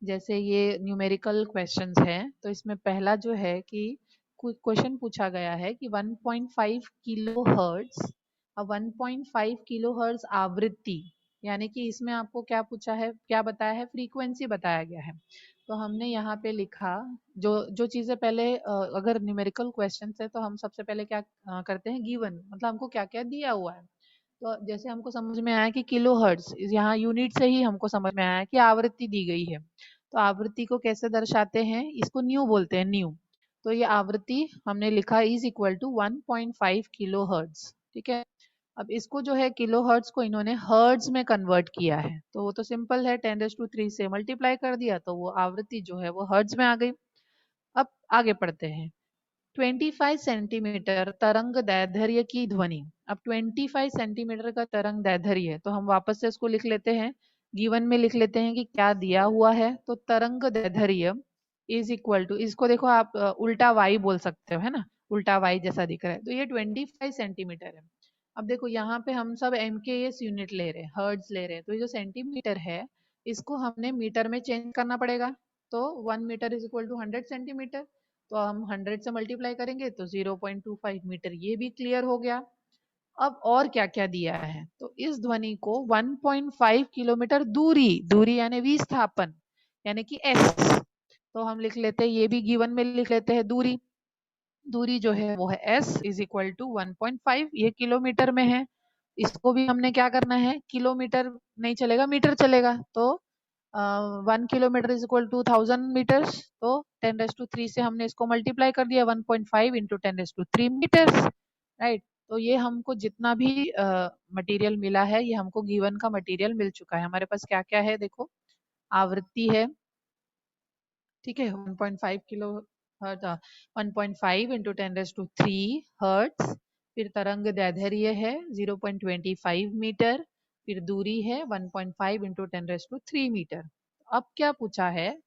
जैसे ये न्यूमेरिकल क्वेश्चंस हैं, तो इसमें पहला जो है कि क्वेश्चन पूछा गया है कि 1.5 किलो हर्ट्ज और 1.5 किलो हर्ट्ज आवृत्ति, यानी कि इसमें आपको क्या पूछा है, क्या बताया है, फ्रीक्वेंसी बताया गया है। तो हमने यहाँ पे लिखा जो जो चीजें पहले अगर न्यूमेरिकल क्वेश्चन है तो हम सबसे पहले क्या करते हैं, गिवन मतलब हमको क्या क्या दिया हुआ है। तो जैसे हमको समझ में आया कि किलो हर्ट्ज, यहाँ यूनिट से ही हमको समझ में आया कि आवृत्ति दी गई है। तो आवृत्ति को कैसे दर्शाते हैं, इसको न्यू बोलते हैं, न्यू। तो ये आवृत्ति हमने लिखा is equal to 1.5 kilohertz. ठीक है। अब इसको जो है किलो हर्ट्ज को इन्होंने हर्ट्ज में कन्वर्ट किया है, तो वो तो सिंपल है, 10⁻³ से मल्टीप्लाई कर दिया तो वो आवृत्ति जो है वो हर्ट्ज में आ गई। अब आगे पढ़ते हैं। 25 सेंटीमीटर तरंग दैर्ध्य की ध्वनि। अब 25 सेंटीमीटर का तरंग दैर्ध्य है, तो हम वापस से इसको लिख लेते हैं, गिवन में लिख लेते हैं कि क्या दिया हुआ है। तो तरंग दैर्ध्य इज इक्वल टू, इसको देखो आप उल्टा वाई बोल सकते हो, है ना, उल्टा वाई जैसा दिख रहा है। तो ये 25 सेंटीमीटर है। अब देखो यहाँ पे हम सब MKS यूनिट ले रहे हैं, हर्ट्ज ले रहे हैं, तो ये जो सेंटीमीटर है इसको हमने मीटर में चेंज करना पड़ेगा। तो 1 metre is equal to 100 centimetre. तो हम 100 से मल्टीप्लाई करेंगे तो 0.25 मीटर, ये भी क्लियर हो गया। अब और क्या क्या दिया है, तो इस ध्वनि को 1.5 किलोमीटर दूरी, दूरी यानी विस्थापन यानी कि एस, तो हम लिख लेते हैं, ये भी गिवन में लिख लेते हैं, दूरी, दूरी जो है वो है एस इज इक्वल टू 1.5, ये किलोमीटर में है। इसको भी हमने क्या करना है, किलोमीटर नहीं चलेगा, मीटर चलेगा। तो 1 kilometre is equal to 1000 metres. तो 10⁻³ से हमने इसको मल्टीप्लाई कर दिया, 1.5 इंटू 10⁻³ मीटर्स, राइट। तो ये हमको जितना भी मटेरियल मिला है, ये हमको गिवन का मटेरियल मिल चुका है। हमारे पास क्या क्या है, देखो, आवृत्ति है, ठीक है, 1.5 किलो हर्ट्ज, 1.5 इंटू 10⁻³ हर्ट्ज, फिर तरंग दैर्ध्य है 0.25 मीटर, फिर दूरी है 1.5 इंटू 10⁻³ मीटर। अब क्या पूछा है,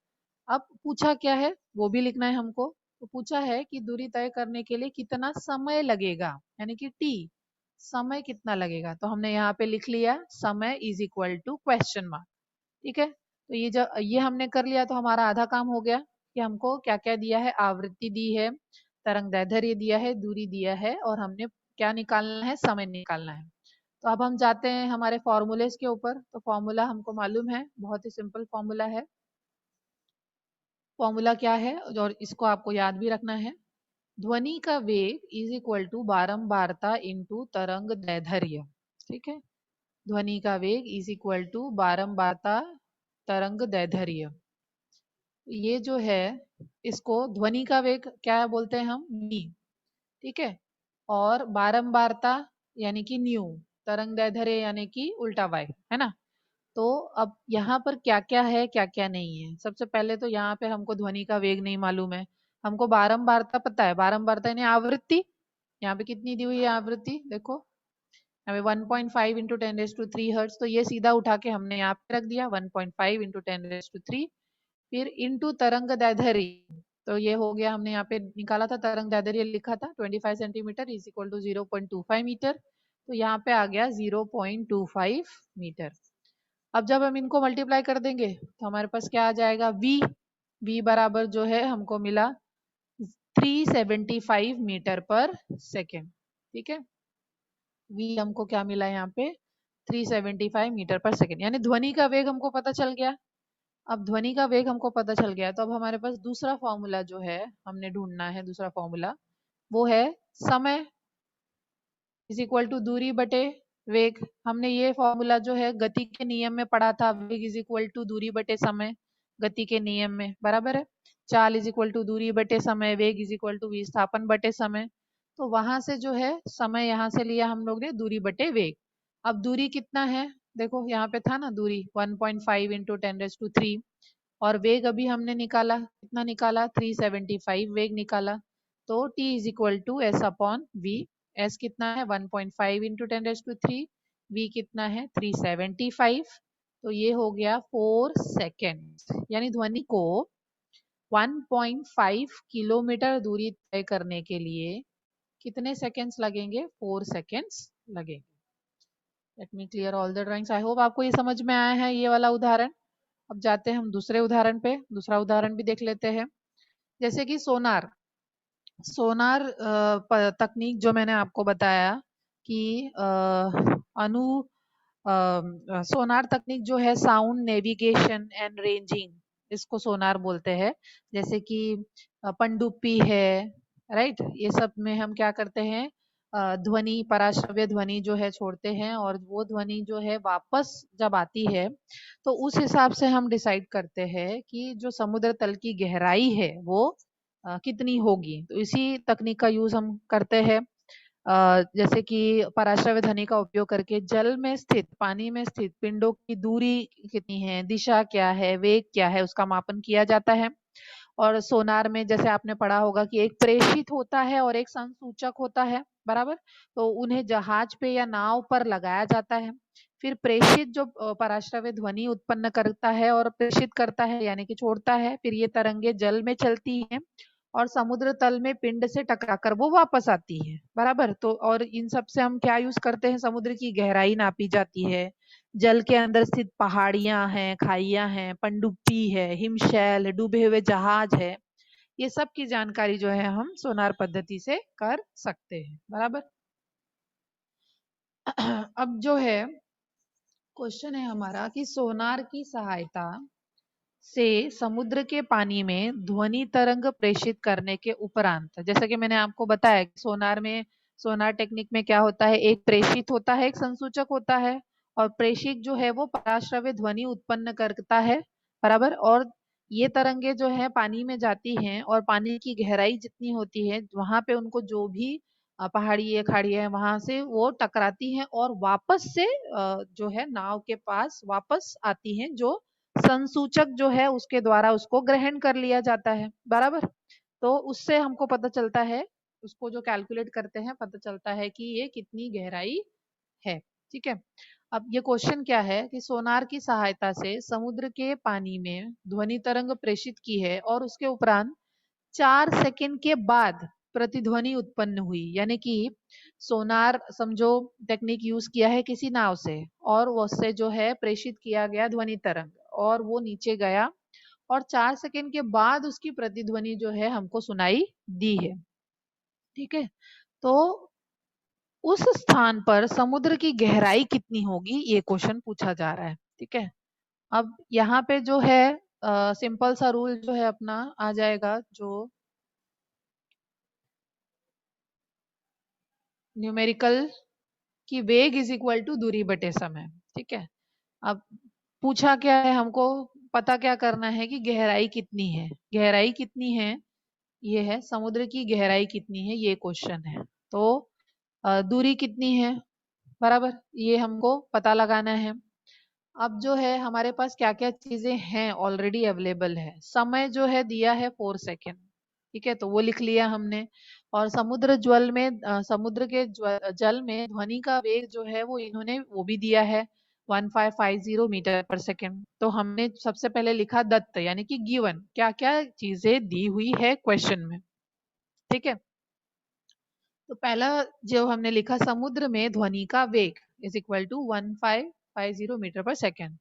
अब पूछा क्या है वो भी लिखना है हमको। तो पूछा है कि दूरी तय करने के लिए कितना समय लगेगा, यानी कि टी, समय कितना लगेगा। तो हमने यहाँ पे लिख लिया समय is equal to question mark. ठीक है। तो ये हमने कर लिया, तो हमारा आधा काम हो गया कि हमको क्या क्या दिया है, आवृत्ति दी है, तरंग दैर्ध्य दिया है, दूरी दिया है, और हमने क्या निकालना है, समय निकालना है। तो अब हम जाते हैं हमारे फॉर्मूलेस के ऊपर। तो फॉर्मूला हमको मालूम है, बहुत ही सिंपल फॉर्मूला है। फॉर्मूला क्या है और इसको आपको याद भी रखना है, ध्वनि का वेग इज इक्वल टू बारंबारता इंटू तरंग दैर्ध्य। ठीक है, ध्वनि का वेग इज इक्वल टू बारंबारता तरंग दैर्ध्य। ये जो है इसको ध्वनि का वेग क्या बोलते हैं हम, वी। ठीक है, और बारंबारता यानी कि न्यू, तरंग दैर्ध्य यानी कि उल्टा वाई, है ना। तो अब यहाँ पर क्या क्या है, क्या क्या नहीं है। सबसे पहले तो यहाँ पे हमको ध्वनि का वेग नहीं मालूम है, हमको बारंबारता पता है, बारंबारता यानी आवृत्ति। यहाँ पे कितनी दी हुई है आवृत्ति, देखो हमें 1.5 इंटू 10⁻³ हर्ट्ज, तो ये सीधा उठा के हमने यहाँ पे रख दिया 1.5 इंटू 10⁻³। फिर इंटू तरंग दैर्ध्य, तो ये हो गया, हमने यहाँ पे निकाला था तरंग दैर्ध्य, लिखा था 25 centimetre is equal to 0.25 metre. तो यहाँ पे आ गया 0.25 मीटर। अब जब हम इनको मल्टीप्लाई कर देंगे तो हमारे पास क्या आ जाएगा, v बराबर जो है हमको मिला 375 मीटर पर सेकेंड। ठीक है, v हमको क्या मिला यहाँ पे 375 मीटर पर सेकेंड, यानी ध्वनि का वेग हमको पता चल गया। अब ध्वनि का वेग हमको पता चल गया तो अब हमारे पास दूसरा फॉर्मूला जो है हमने ढूंढना है, दूसरा फॉर्मूला वो है समय इज इक्वल टू दूरी बटे वेग। हमने ये फॉर्मूला जो है गति के नियम में पढ़ा था, वेग इज इक्वल टू दूरी बटे समय, गति के नियम में बराबर है। चाल इज इक्वल टू दूरी बटे समय, वेग इज इक्वल टू विस्थापन बटे समय। तो वहां से जो है समय यहाँ से लिया हम लोग ने दूरी बटे वेग। अब दूरी कितना है, देखो यहाँ पे था ना दूरी 1.5 इंटू 10⁻³ और वेग अभी हमने निकाला, कितना निकाला 375 वेग निकाला। तो t is equal to S upon V. S कितना है 1.5 इंटू 10⁻³, वी कितना है 375। तो ये हो गया 4 सेकेंड, यानी ध्वनि को 1.5 किलोमीटर दूरी तय करने के लिए कितने सेकेंड्स लगेंगे, 4 सेकेंड्स लगेंगे। Let me clear all the drawings. I hope आपको ये समझ में आया है ये वाला उदाहरण। अब जाते हैं हम दूसरे उदाहरण पे, दूसरा उदाहरण भी देख लेते हैं। जैसे कि सोनार, सोनार तकनीक जो मैंने आपको बताया कि अनु सोनार तकनीक जो है साउंड नेविगेशन एंड रेंजिंग, इसको सोनार बोलते हैं। जैसे कि पनडुब्बी है, राइट, ये सब में हम क्या करते हैं ध्वनि, पराश्रव्य ध्वनि जो है छोड़ते हैं और वो ध्वनि जो है वापस जब आती है तो उस हिसाब से हम डिसाइड करते हैं कि जो समुद्र तल की गहराई है वो कितनी होगी। तो इसी तकनीक का यूज हम करते हैं। जैसे कि पराश्रव्य ध्वनि का उपयोग करके जल में स्थित, पानी में स्थित पिंडों की दूरी कितनी है, दिशा क्या है, वेग क्या है, उसका मापन किया जाता है। और सोनार में जैसे आपने पढ़ा होगा कि एक प्रेषित होता है और एक संसूचक होता है, बराबर। तो उन्हें जहाज पे या नाव पर लगाया जाता है। फिर प्रेषित जो पराश्रव्य ध्वनि उत्पन्न करता है और प्रेषित करता है यानी कि छोड़ता है, फिर ये तरंगे जल में चलती हैं और समुद्र तल में पिंड से टकराकर वो वापस आती है, बराबर। तो और इन सब से हम क्या यूज करते हैं, समुद्र की गहराई नापी जाती है, जल के अंदर स्थित पहाड़ियां हैं, खाइयां हैं, पनडुब्बी है, हिमशैल, डूबे हुए जहाज है, ये सब की जानकारी जो है हम सोनार पद्धति से कर सकते हैं, बराबर। अब जो है क्वेश्चन है हमारा कि सोनार की सहायता से समुद्र के पानी में ध्वनि तरंग प्रेषित करने के उपरांत, जैसा कि मैंने आपको बताया सोनार में, सोनार टेक्निक में क्या होता है, एक प्रेषित होता है, एक संसूचक होता है और प्रेषित जो है वो पराश्रव्य ध्वनि उत्पन्न करता है, बराबर। और ये तरंगे जो है पानी में जाती हैं और पानी की गहराई जितनी होती है वहां पे उनको जो भी पहाड़ी है, खाड़ी है, वहां से वो टकराती हैं और वापस से जो है नाव के पास वापस आती हैं, जो संसूचक जो है उसके द्वारा उसको ग्रहण कर लिया जाता है, बराबर। तो उससे हमको पता चलता है, उसको जो कैलकुलेट करते हैं पता चलता है कि ये कितनी गहराई है, ठीक है। अब ये क्वेश्चन क्या है कि सोनार की सहायता से समुद्र के पानी में ध्वनि तरंग प्रेषित की है और उसके उपरांत 4 सेकंड के बाद प्रतिध्वनि उत्पन्न हुई, यानी कि सोनार समझो टेक्निक यूज किया है किसी नाव से और उससे जो है प्रेषित किया गया ध्वनि तरंग और वो नीचे गया और 4 सेकंड के बाद उसकी प्रतिध्वनि जो है हमको सुनाई दी है, ठीक है। तो उस स्थान पर समुद्र की गहराई कितनी होगी, ये क्वेश्चन पूछा जा रहा है, ठीक है। अब यहाँ पे जो है सिंपल सा रूल जो है अपना आ जाएगा, जो न्यूमेरिकल कि वेग इज इक्वल टू दूरी बटे समय, ठीक है। अब पूछा क्या है, हमको पता क्या करना है कि गहराई कितनी है, गहराई कितनी है, ये है समुद्र की गहराई कितनी है, ये क्वेश्चन है। तो दूरी कितनी है, बराबर, ये हमको पता लगाना है। अब जो है हमारे पास क्या क्या चीजें हैं ऑलरेडी अवेलेबल है, समय जो है दिया है 4 सेकेंड, ठीक है, तो वो लिख लिया हमने। और समुद्र जल में समुद्र के जल में ध्वनि का वेग जो है वो इन्होंने वो भी दिया है 1550 मीटर पर सेकेंड। तो हमने सबसे पहले लिखा दत्त, यानी कि गिवन, क्या क्या चीजें दी हुई है क्वेश्चन में, ठीक है। तो पहला जो हमने लिखा समुद्र में ध्वनि का वेग इज इक्वल टू 1550 मीटर पर सेकेंड।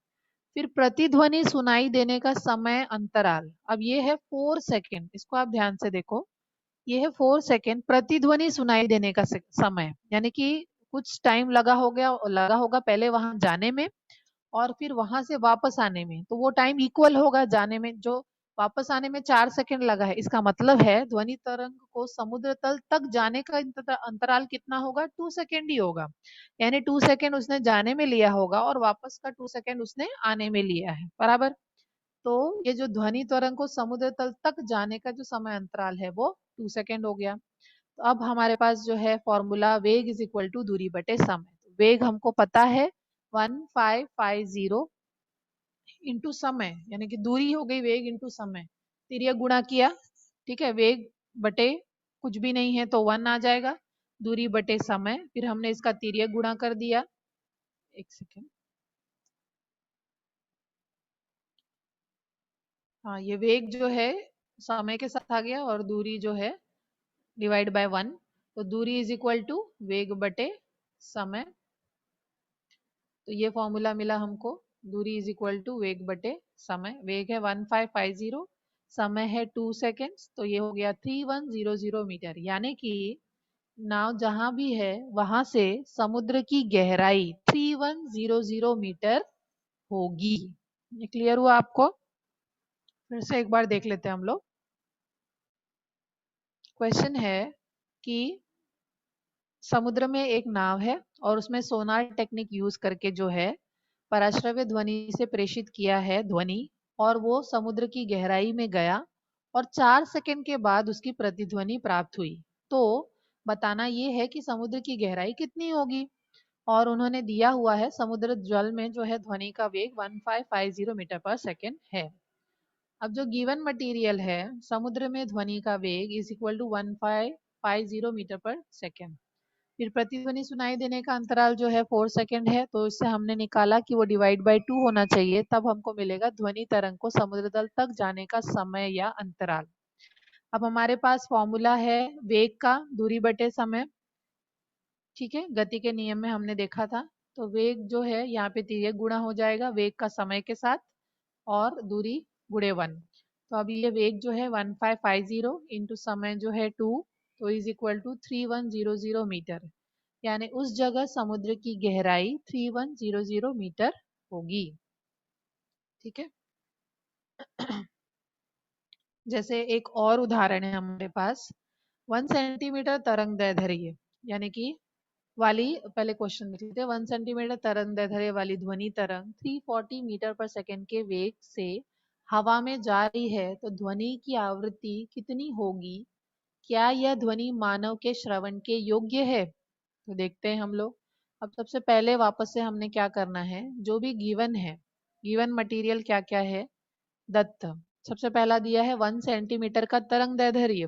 फिर प्रतिध्वनि सुनाई देने का समय अंतराल, अब ये है 4 सेकेंड, इसको आप ध्यान से देखो, ये है 4 सेकेंड प्रतिध्वनि सुनाई देने का समय, यानी कि कुछ टाइम लगा होगा पहले वहां जाने में और फिर वहां से वापस आने में, तो वो टाइम इक्वल होगा। जाने में जो वापस आने में 4 सेकंड लगा है, इसका मतलब है ध्वनि तरंग को समुद्र तल तक जाने का अंतराल कितना होगा, 2 सेकंड ही होगा। यानी 2 सेकंड उसने जाने में लिया होगा और वापस का 2 सेकंड उसने आने में लिया है, बराबर। तो ये जो ध्वनि तरंग को समुद्र तल तक जाने का जो समय अंतराल है वो 2 सेकंड हो गया। तो अब हमारे पास जो है फॉर्मूला, वेग इज इक्वल टू दूरी बटे समय। वेग हमको पता है 1550 इंटू समय, यानी कि दूरी हो गई वेग इंटू समय, तिर्यक गुणा किया, ठीक है। वेग बटे कुछ भी नहीं है तो 1 आ जाएगा, दूरी बटे समय, फिर हमने इसका तिर्यक गुणा कर दिया। एक सेकेंड, हाँ ये वेग जो है समय के साथ आ गया और दूरी जो है डिवाइड बाय 1। तो दूरी इज इक्वल टू वेग बटे समय। तो ये फॉर्मूला मिला हमको, दूरी इज इक्वल टू वेग बटे समय। वेग है 1550, समय है 2 सेकेंड्स, तो ये हो गया 3100 मीटर। यानी कि नाव जहां भी है वहां से समुद्र की गहराई 3100 मीटर होगी। ये क्लियर हुआ आपको? फिर से एक बार देख लेते हैं हम लोग। क्वेश्चन है कि समुद्र में एक नाव है और उसमें सोनार टेक्निक यूज करके जो है पराश्रव्य ध्वनि से प्रेषित किया है ध्वनि, और वो समुद्र की गहराई में गया और 4 सेकंड के बाद उसकी प्रतिध्वनि प्राप्त हुई। तो बताना ये है कि समुद्र की गहराई कितनी होगी, और उन्होंने दिया हुआ है समुद्र जल में जो है ध्वनि का वेग 1550 मीटर पर सेकेंड है। अब जो गिवन मटेरियल है, समुद्र में ध्वनि का वेग इज इक्वल टू 1550 मीटर पर सेकेंड, फिर प्रतिध्वनि सुनाई देने का अंतराल जो है 4 सेकंड है, तो इससे हमने निकाला कि वो डिवाइड बाय 2 होना चाहिए, तब हमको मिलेगा ध्वनि तरंग को समुद्र तल तक जाने का समय या अंतराल। अब हमारे पास फॉर्मूला है वेग का दूरी बटे समय, ठीक है, गति के नियम में हमने देखा था। तो वेग जो है यहाँ पे तिर्यक गुणा हो जाएगा वेग का समय के साथ और दूरी गुणे 1। तो अब ये वेग जो है 1550 इंटू समय जो है 2, तो इज इक्वल टू 3100 मीटर। यानी उस जगह समुद्र की गहराई 3100 मीटर होगी, ठीक है। जैसे एक और उदाहरण है हमारे पास, 1 सेंटीमीटर तरंग दैर्ध्य यानी कि वाली, पहले क्वेश्चन लिख लेते हैं। 1 सेंटीमीटर तरंग दैर्ध्य वाली ध्वनि तरंग 340 मीटर पर सेकंड के वेग से हवा में जा रही है, तो ध्वनि की आवृत्ति कितनी होगी? क्या यह ध्वनि मानव के श्रवण के योग्य है? तो देखते हैं हम लोग। अब सबसे पहले वापस से हमने क्या करना है, जो भी गिवन है, गिवन मटेरियल क्या क्या है दत्त। सबसे पहला दिया है 1 सेंटीमीटर का तरंग दैर्ध्य,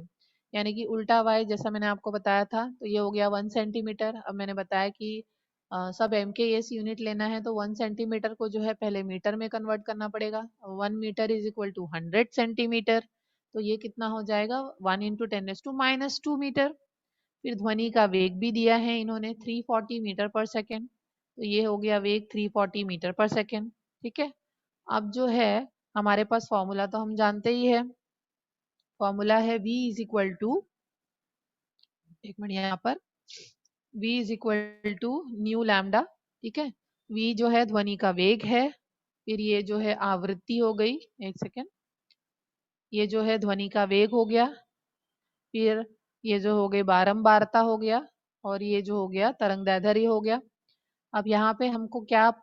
यानी कि उल्टा वाई, जैसा मैंने आपको बताया था, तो ये हो गया 1 सेंटीमीटर। अब मैंने बताया कि सब MKS यूनिट लेना है तो 1 सेंटीमीटर को जो है पहले मीटर में कन्वर्ट करना पड़ेगा। 1 metre is equal to 100 centimetre, तो ये कितना हो जाएगा 1 × 10⁻² मीटर। फिर ध्वनि का वेग भी दिया है इन्होंने 340 मीटर पर सेकेंड, तो ये हो गया वेग 340 मीटर पर सेकेंड, ठीक है। अब जो है हमारे पास फॉर्मूला तो हम जानते ही है, फॉर्मूला है v इज इक्वल टू, एक मिनट यहाँ पर, v is equal to nu lambda, ठीक है। v जो है ध्वनि का वेग है, फिर ये जो है आवृत्ति हो गई, एक सेकेंड, ये जो है ध्वनि का वेग हो गया, फिर ये जो हो गई बारंबारता हो गया, और ये जो हो गया तरंग दैर्ध्य हो गया। अब यहाँ पे हमको क्या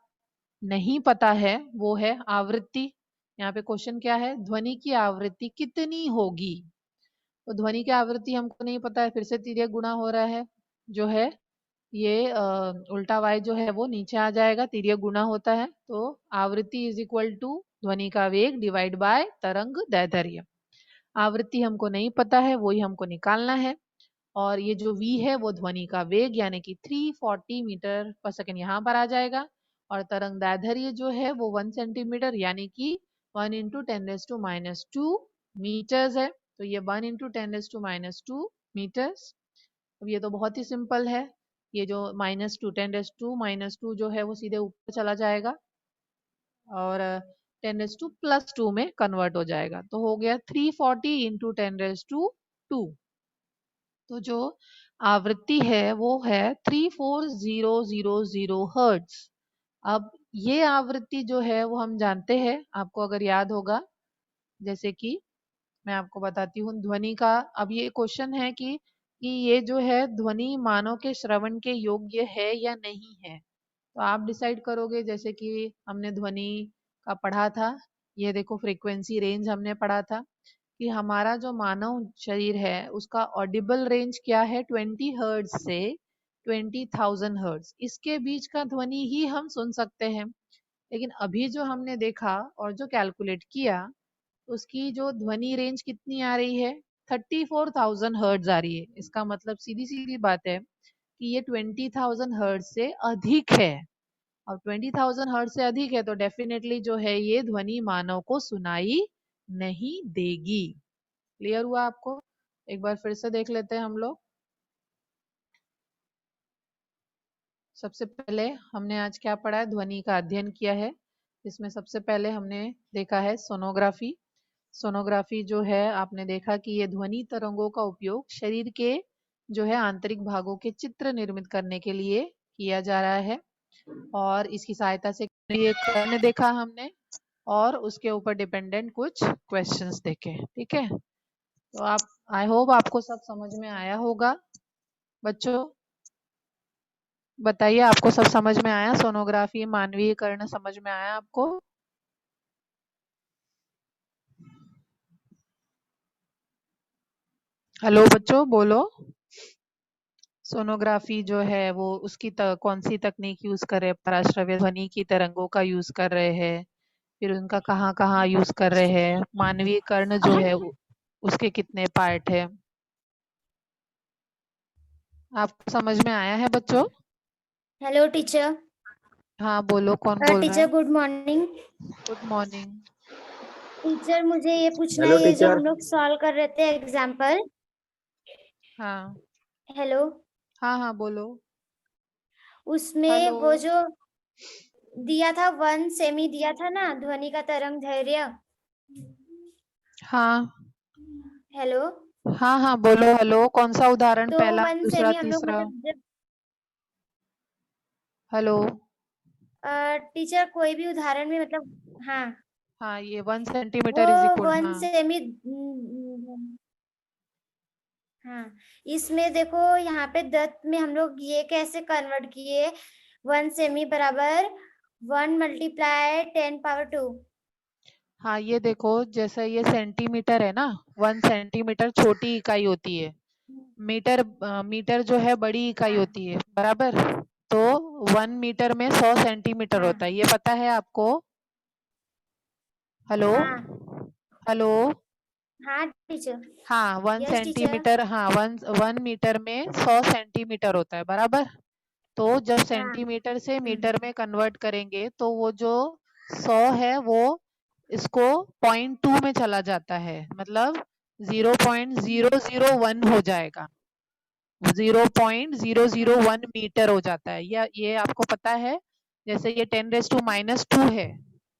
नहीं पता है, वो है आवृत्ति। यहाँ पे क्वेश्चन क्या है, ध्वनि की आवृत्ति कितनी होगी। तो ध्वनि की आवृत्ति हमको नहीं पता है, फिर से तिर्यक गुणा हो रहा है, जो है ये उल्टा y जो है वो नीचे आ जाएगा, तिर्यक गुणा होता है। तो आवृत्ति इज इक्वल टू ध्वनि का वेग डिवाइड बाय तरंग दैर्ध्य। आवृत्ति हमको नहीं पता है, वही हमको निकालना है। और ये जो v है वो ध्वनि का वेग यानी कि 340 मीटर पर सेकेंड यहाँ पर आ जाएगा, और तरंग दैर्ध्य जो है वो 1 सेंटीमीटर यानी कि 1 × 10⁻² मीटर्स है। तो ये 1 × 10⁻² मीटर्स। अब ये तो बहुत ही सिंपल है, ये जो -2 जो है वो सीधे ऊपर चला जाएगा और 10⁻² में कन्वर्ट हो जाएगा, तो हो गया 340 × 10⁻²। तो जो आवृत्ति है वो है 34000 हर्ट्ज। अब ये आवृत्ति जो है वो हम जानते हैं, आपको अगर याद होगा, जैसे कि मैं आपको बताती हूँ ध्वनि का। अब ये क्वेश्चन है कि ये जो है ध्वनि मानव के श्रवण के योग्य है या नहीं है। तो आप डिसाइड करोगे, जैसे कि हमने ध्वनि का पढ़ा था, ये देखो फ्रीक्वेंसी रेंज हमने पढ़ा था कि हमारा जो मानव शरीर है उसका ऑडिबल रेंज क्या है, 20 हर्ट्ज से 20,000 हर्ट्ज, इसके बीच का ध्वनि ही हम सुन सकते हैं। लेकिन अभी जो हमने देखा और जो कैलकुलेट किया, उसकी जो ध्वनि रेंज कितनी आ रही है, 34,000 हर्ट्ज आ रही है। इसका मतलब सीधी सीधी बात है कि ये 20,000 हर्ट्ज से अधिक है। और 20,000 हर्ट्ज से अधिक है तो डेफिनेटली जो है ये ध्वनि मानव को सुनाई नहीं देगी। क्लियर हुआ आपको? एक बार फिर से देख लेते हैं हम लोग। सबसे पहले हमने आज क्या पढ़ा है, ध्वनि का अध्ययन किया है। इसमें सबसे पहले हमने देखा है सोनोग्राफी। सोनोग्राफी जो है आपने देखा कि ये ध्वनि तरंगों का उपयोग शरीर के जो है आंतरिक भागों के चित्र निर्मित करने के लिए किया जा रहा है। और इसकी सहायता से ये करने देखा हमने, और उसके ऊपर डिपेंडेंट कुछ क्वेश्चंस देखे। ठीक है, तो आप, आई होप आपको सब समझ में आया होगा। बच्चों बताइए, आपको सब समझ में आया? सोनोग्राफी मानवीयकरण समझ में आया आपको? हेलो बच्चों बोलो। सोनोग्राफी जो है वो उसकी कौन सी तकनीक यूज कर रहे हैं? पराश्रव्य ध्वनि की तरंगों का यूज कर रहे हैं, फिर उनका कहाँ कहाँ यूज कर रहे हैं, मानवीयकरण जो है उसके कितने पार्ट है, आपको समझ में आया है बच्चों? Hello teacher. हाँ बोलो, कौन बोल रहा है? Teacher good morning. Good morning. Teacher मुझे ये पूछना है, हेलो ये जो टीचर। हम लोग सॉल्व कर रहे थे एग्जाम्पल। हाँ हेलो। हाँ हाँ बोलो। उसमें हेलो। वो जो दिया था 1 सेमी दिया था ना, ध्वनि का तरंग दैर्ध्य। हाँ हेलो। हाँ हाँ बोलो। हेलो, कौन सा उदाहरण, तो पहला 1 सेमी दूसरा हम लोग तीसरा? मतलब जब हेलो। टीचर कोई भी उदाहरण में मतलब, हाँ हाँ, ये 1 वो सेंटीमीटर इज इक्वल, 1 सेमी। हाँ, इसमें देखो यहाँ पे दत्त में हम लोग ये कैसे कन्वर्ट किए, 1 सेमी बराबर 1 × 10⁻²। हाँ ये देखो, जैसे ये सेंटीमीटर है ना, 1 सेंटीमीटर छोटी इकाई होती है, मीटर मीटर जो है बड़ी इकाई हाँ होती है, बराबर। तो 1 मीटर में 100 सेंटीमीटर हाँ होता है, ये पता है आपको? हेलो। हाँ हेलो। हाँ टीचर। हाँ, वन यस टीचर। सेंटीमीटर हाँ, वन वन मीटर में 100 सेंटीमीटर होता है, बराबर। तो जब हाँ। सेंटीमीटर से मीटर में कन्वर्ट करेंगे तो वो जो 100 है वो इसको 0.2 में चला जाता है, मतलब 0.001 हो जाएगा, 0.001 मीटर हो जाता है। ये आपको पता है? जैसे ये 10⁻²⁻² है,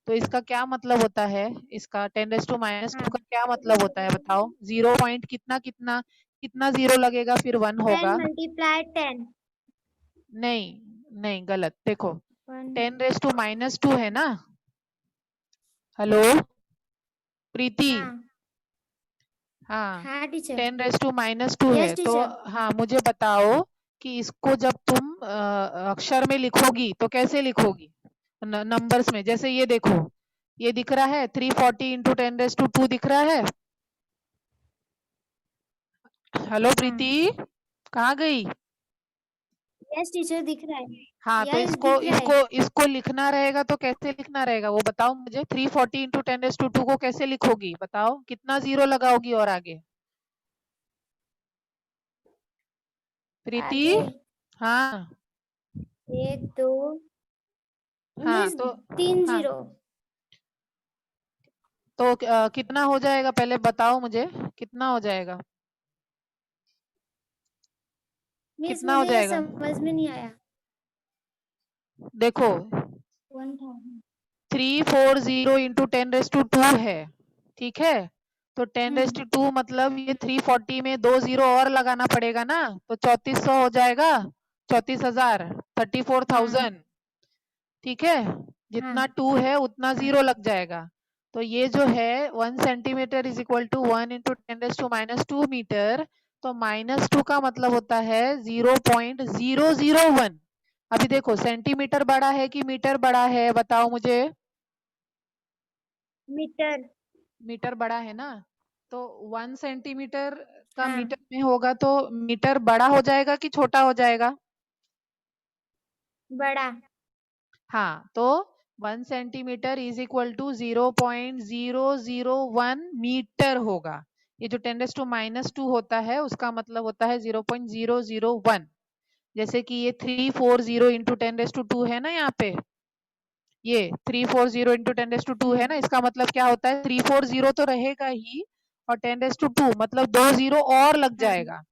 तो इसका क्या मतलब होता है? इसका 10⁻²⁻² हाँ का क्या मतलब होता है बताओ? 0 पॉइंट कितना कितना कितना जीरो लगेगा फिर 1 10 होगा? × 10। नहीं नहीं, गलत। देखो 1। 10⁻² है ना। हेलो प्रीति। हाँ हाँ, हाँ टीचर। 10⁻² है यस तो टीचर। हाँ, मुझे बताओ कि इसको जब तुम अक्षर में लिखोगी तो कैसे लिखोगी? नंबर्स में, जैसे ये देखो, ये दिख रहा है 340 × 10⁻² दिख रहा है। हेलो हाँ प्रीति, कहाँ गई? यस टीचर, दिख रहा है। हाँ, तो यस इसको दिख रहा है। इसको इसको लिखना रहेगा तो कैसे लिखना रहेगा वो बताओ मुझे। 340 × 10⁻² को कैसे लिखोगी बताओ, कितना जीरो लगाओगी और आगे? प्रीति। आगे हाँ 1 2 हाँ मीन्स तो 3 हाँ, 0। तो कितना हो जाएगा पहले बताओ मुझे, कितना हो जाएगा? मिस कितना हो मुझे ये जाएगा? समझ में नहीं आया। देखो 1000। 340 × 10⁻² है, ठीक है? तो 10⁻² मतलब ये 340 में 2 0 और लगाना पड़ेगा ना, तो 3400 हो जाएगा, 34,000, 34,000। ठीक है, जितना 2 है उतना 0 लग जाएगा। तो ये जो है 1 centimetre is equal to 1 into 10⁻²2 metre. तो -2 का मतलब होता है 0.001। अभी देखो सेंटीमीटर बड़ा है कि मीटर बड़ा है, बताओ मुझे। मीटर। मीटर बड़ा है ना, तो 1 सेंटीमीटर का हाँ, मीटर में होगा तो मीटर बड़ा हो जाएगा कि छोटा हो जाएगा? बड़ा। हाँ, तो 1 centimetre is equal to 0.001 metre होगा। ये जो 10⁻² होता है उसका मतलब होता है 0.001। जैसे कि ये 340 इंटू 10⁻² है ना, यहाँ पे ये 340 इंटू 10⁻² है ना, इसका मतलब क्या होता है, 340 तो रहेगा ही, और 10⁻² मतलब 2 0 और लग हाँ, जाएगा।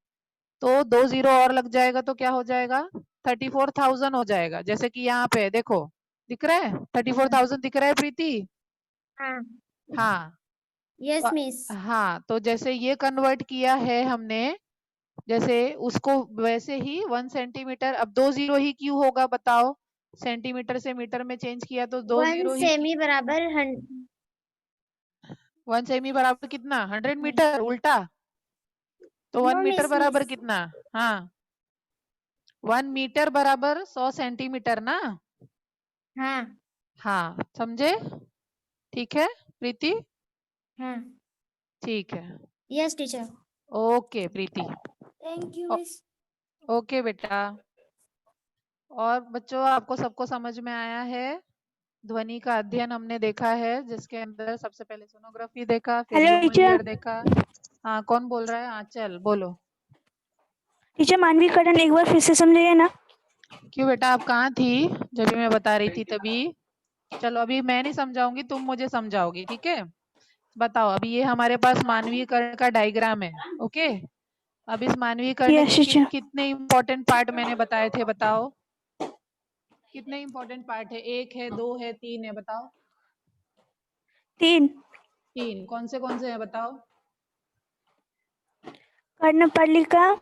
तो 2 0 और लग जाएगा तो क्या हो जाएगा, 34,000 हो जाएगा। जैसे कि यहाँ पे देखो, दिख रहा है 34,000 दिख रहा है प्रीति? हाँ। हाँ। यस तो मिस। हाँ, तो जैसे ये कन्वर्ट किया है हमने, जैसे उसको वैसे ही 1 सेंटीमीटर, अब 2 0 ही क्यों होगा बताओ, सेंटीमीटर से मीटर में चेंज किया तो 2 1 0 ही। सेमी बराबर 1 सेमी बराबर कितना, 100 मीटर उल्टा, तो 1 नो मीटर मिस बराबर मिस। कितना? हाँ, 1 मीटर बराबर 100 सेंटीमीटर ना। हाँ, हाँ, समझे? ठीक है प्रीति? हाँ। ठीक है। Yes teacher. Okay Preeti. Thank you ओ- मिस। ओके बेटा। और बच्चों, आपको सबको समझ में आया है? ध्वनि का अध्ययन हमने देखा है, जिसके अंदर सबसे पहले सोनोग्राफी देखा, फिर हेलो ह्यूमन टीचर। ईयर देखा। हाँ, कौन बोल रहा है? हाँ, चल बोलो। टीचर मानवीकरण एक बार फिर से समझिए ना। क्यों बेटा, आप कहाँ थी जब भी मैं बता रही थी तभी? चलो, अभी मैं नहीं समझाऊंगी, तुम मुझे समझाओगी, ठीक है? बताओ, अभी ये हमारे पास मानवीकरण का डायग्राम है। ओके, अब इस मानवीकरण यस के टीचर। कितने इंपॉर्टेंट पार्ट मैंने बताए थे, बताओ कितने इंपॉर्टेंट पार्ट है? 1 है, 2 है, 3 है, बताओ। 3। 3 कौन से हैं बताओ? कर्णपालिका।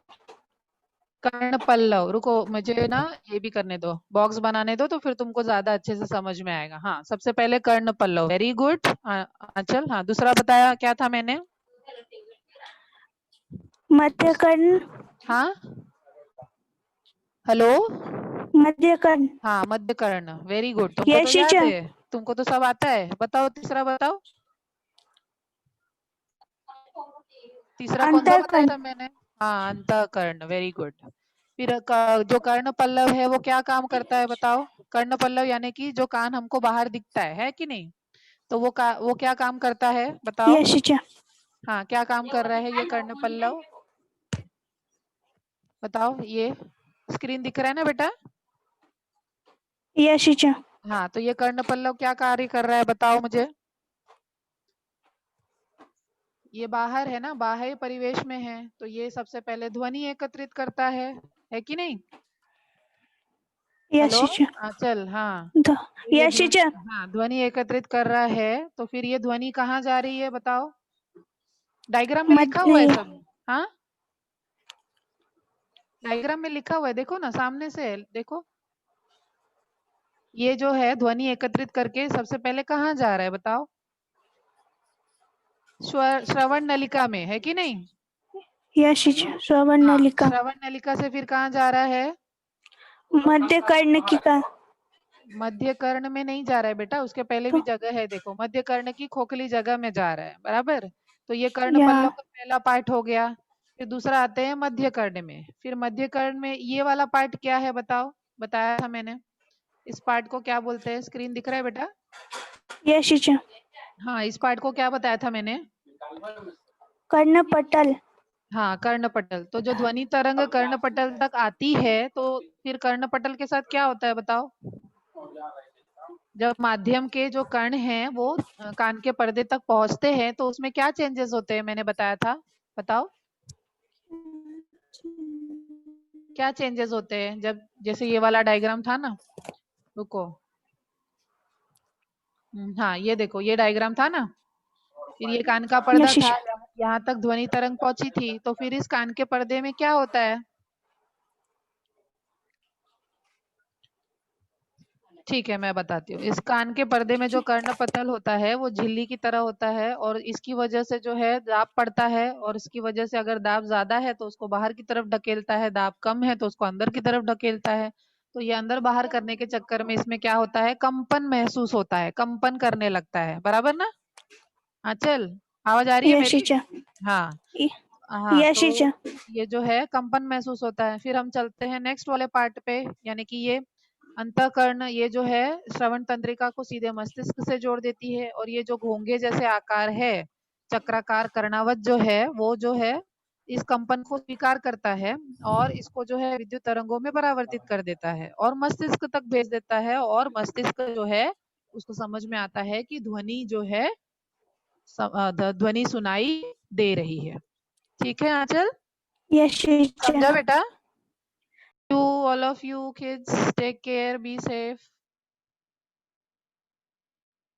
कर्ण पल्लव, रुको मुझे ना ये भी करने दो, बॉक्स बनाने दो, तो फिर तुमको ज्यादा अच्छे से समझ में आएगा। हाँ, सबसे पहले कर्ण पल्लव, वेरी गुड आंचल। हाँ, दूसरा बताया क्या था मैंने? मध्यकर्ण। हाँ, हेलो। मध्यकर्ण। हाँ, मध्य कर्ण, वेरी गुड, तुमको तो यस याद टीचर। है, तुमको तो सब आता है। बताओ तीसरा, बताओ तीसरा कौन सा बताया अंतःकरण। था मैंने? हाँ, अंतःकरण, वेरी गुड। फिर जो कर्ण पल्लव है वो क्या काम करता है बताओ? कर्ण पल्लव यानी कि जो कान हमको बाहर दिखता है कि नहीं? तो वो क्या काम करता है बताओ? Yes teacher. हाँ, क्या काम कर रहा है ये कर्ण पल्लव? बताओ, ये स्क्रीन दिख रहा है ना बेटा? Yes teacher. हाँ, तो ये कर्ण पल्लव क्या कार्य कर रहा है बताओ मुझे? ये बाहर है ना, बाह्य परिवेश में है, तो ये सबसे पहले ध्वनि एकत्रित करता है कि नहीं? Yes hello teacher. आंचल। हाँ, तो ये यस टीचर। ध्वनि, हाँ, ध्वनि एकत्रित कर रहा है, तो फिर ये ध्वनि कहाँ जा रही है बताओ? डायग्राम में लिखा हुआ है मध्य। सब। हाँ, डायग्राम में लिखा हुआ है, देखो ना सामने से देखो। ये जो है ध्वनि एकत्रित करके सबसे पहले कहाँ जा रहा है बताओ? श्रवण नलिका में, है कि नहीं? Yes teacher. श्रवण हाँ, नलिका। श्रवण नलिका से फिर कहाँ जा रहा है? मध्यकर्ण की का। मध्य कर्ण में नहीं जा रहा है बेटा, उसके पहले भी जगह है, देखो मध्य कर्ण की खोखली जगह में जा रहा है, बराबर। तो ये कर्ण पल्लव यहाँ। का पहला पार्ट हो गया। फिर दूसरा आते हैं मध्य कर्ण में, फिर मध्य कर्ण में ये वाला पार्ट क्या है बताओ? बताया था मैंने, इस पार्ट को क्या बोलते हैं? स्क्रीन दिख रहा है बेटा? Yes teacher. हाँ, इस पार्ट को क्या बताया था मैंने? कर्णपटल। हाँ, कर्णपटल। तो जो ध्वनि तरंग कर्णपटल तक आती है, तो फिर कर्णपटल के साथ क्या होता है बताओ? जब माध्यम के जो कण हैं वो कान के पर्दे तक पहुंचते हैं, तो उसमें क्या चेंजेस होते हैं मैंने बताया था, बताओ क्या चेंजेस होते हैं? जब जैसे ये वाला डायग्राम था ना, रुको, हाँ ये देखो, ये डायग्राम था ना, फिर ये कान का पर्दा यस था, टीचर। यहाँ तक ध्वनि तरंग पहुंची थी, तो फिर इस कान के पर्दे में क्या होता है? ठीक है, मैं बताती हूँ। इस कान के पर्दे में जो कर्णपटल होता है वो झिल्ली की तरह होता है, और इसकी वजह से जो है दाब पड़ता है, और इसकी वजह से अगर दाब ज्यादा है तो उसको बाहर की तरफ ढकेलता है, दाब कम है तो उसको अंदर की तरफ ढकेलता है। तो ये अंदर बाहर करने के चक्कर में इसमें क्या होता है, कंपन महसूस होता है, कंपन करने लगता है, बराबर ना? हाँ, चल आवाज आ रही है यस मेरी? टीचर। हाँ हाँ, यस तो टीचर। ये जो है कंपन महसूस होता है। फिर हम चलते हैं नेक्स्ट वाले पार्ट पे, यानी कि ये अंतःकरण, ये जो है श्रवण तंत्रिका को सीधे मस्तिष्क से जोड़ देती है, और ये जो घोंघे जैसे आकार है, चक्राकार कर्णावत जो है, वो जो है इस कंपन को स्वीकार करता है, और इसको जो है विद्युत तरंगों में परावर्तित कर देता है और मस्तिष्क तक भेज देता है, और मस्तिष्क जो है उसको समझ में आता है कि ध्वनि जो है ध्वनि सुनाई दे रही है। ठीक है आंचल, यस टीचर। समझा बेटा? You all of you kids take care, be safe.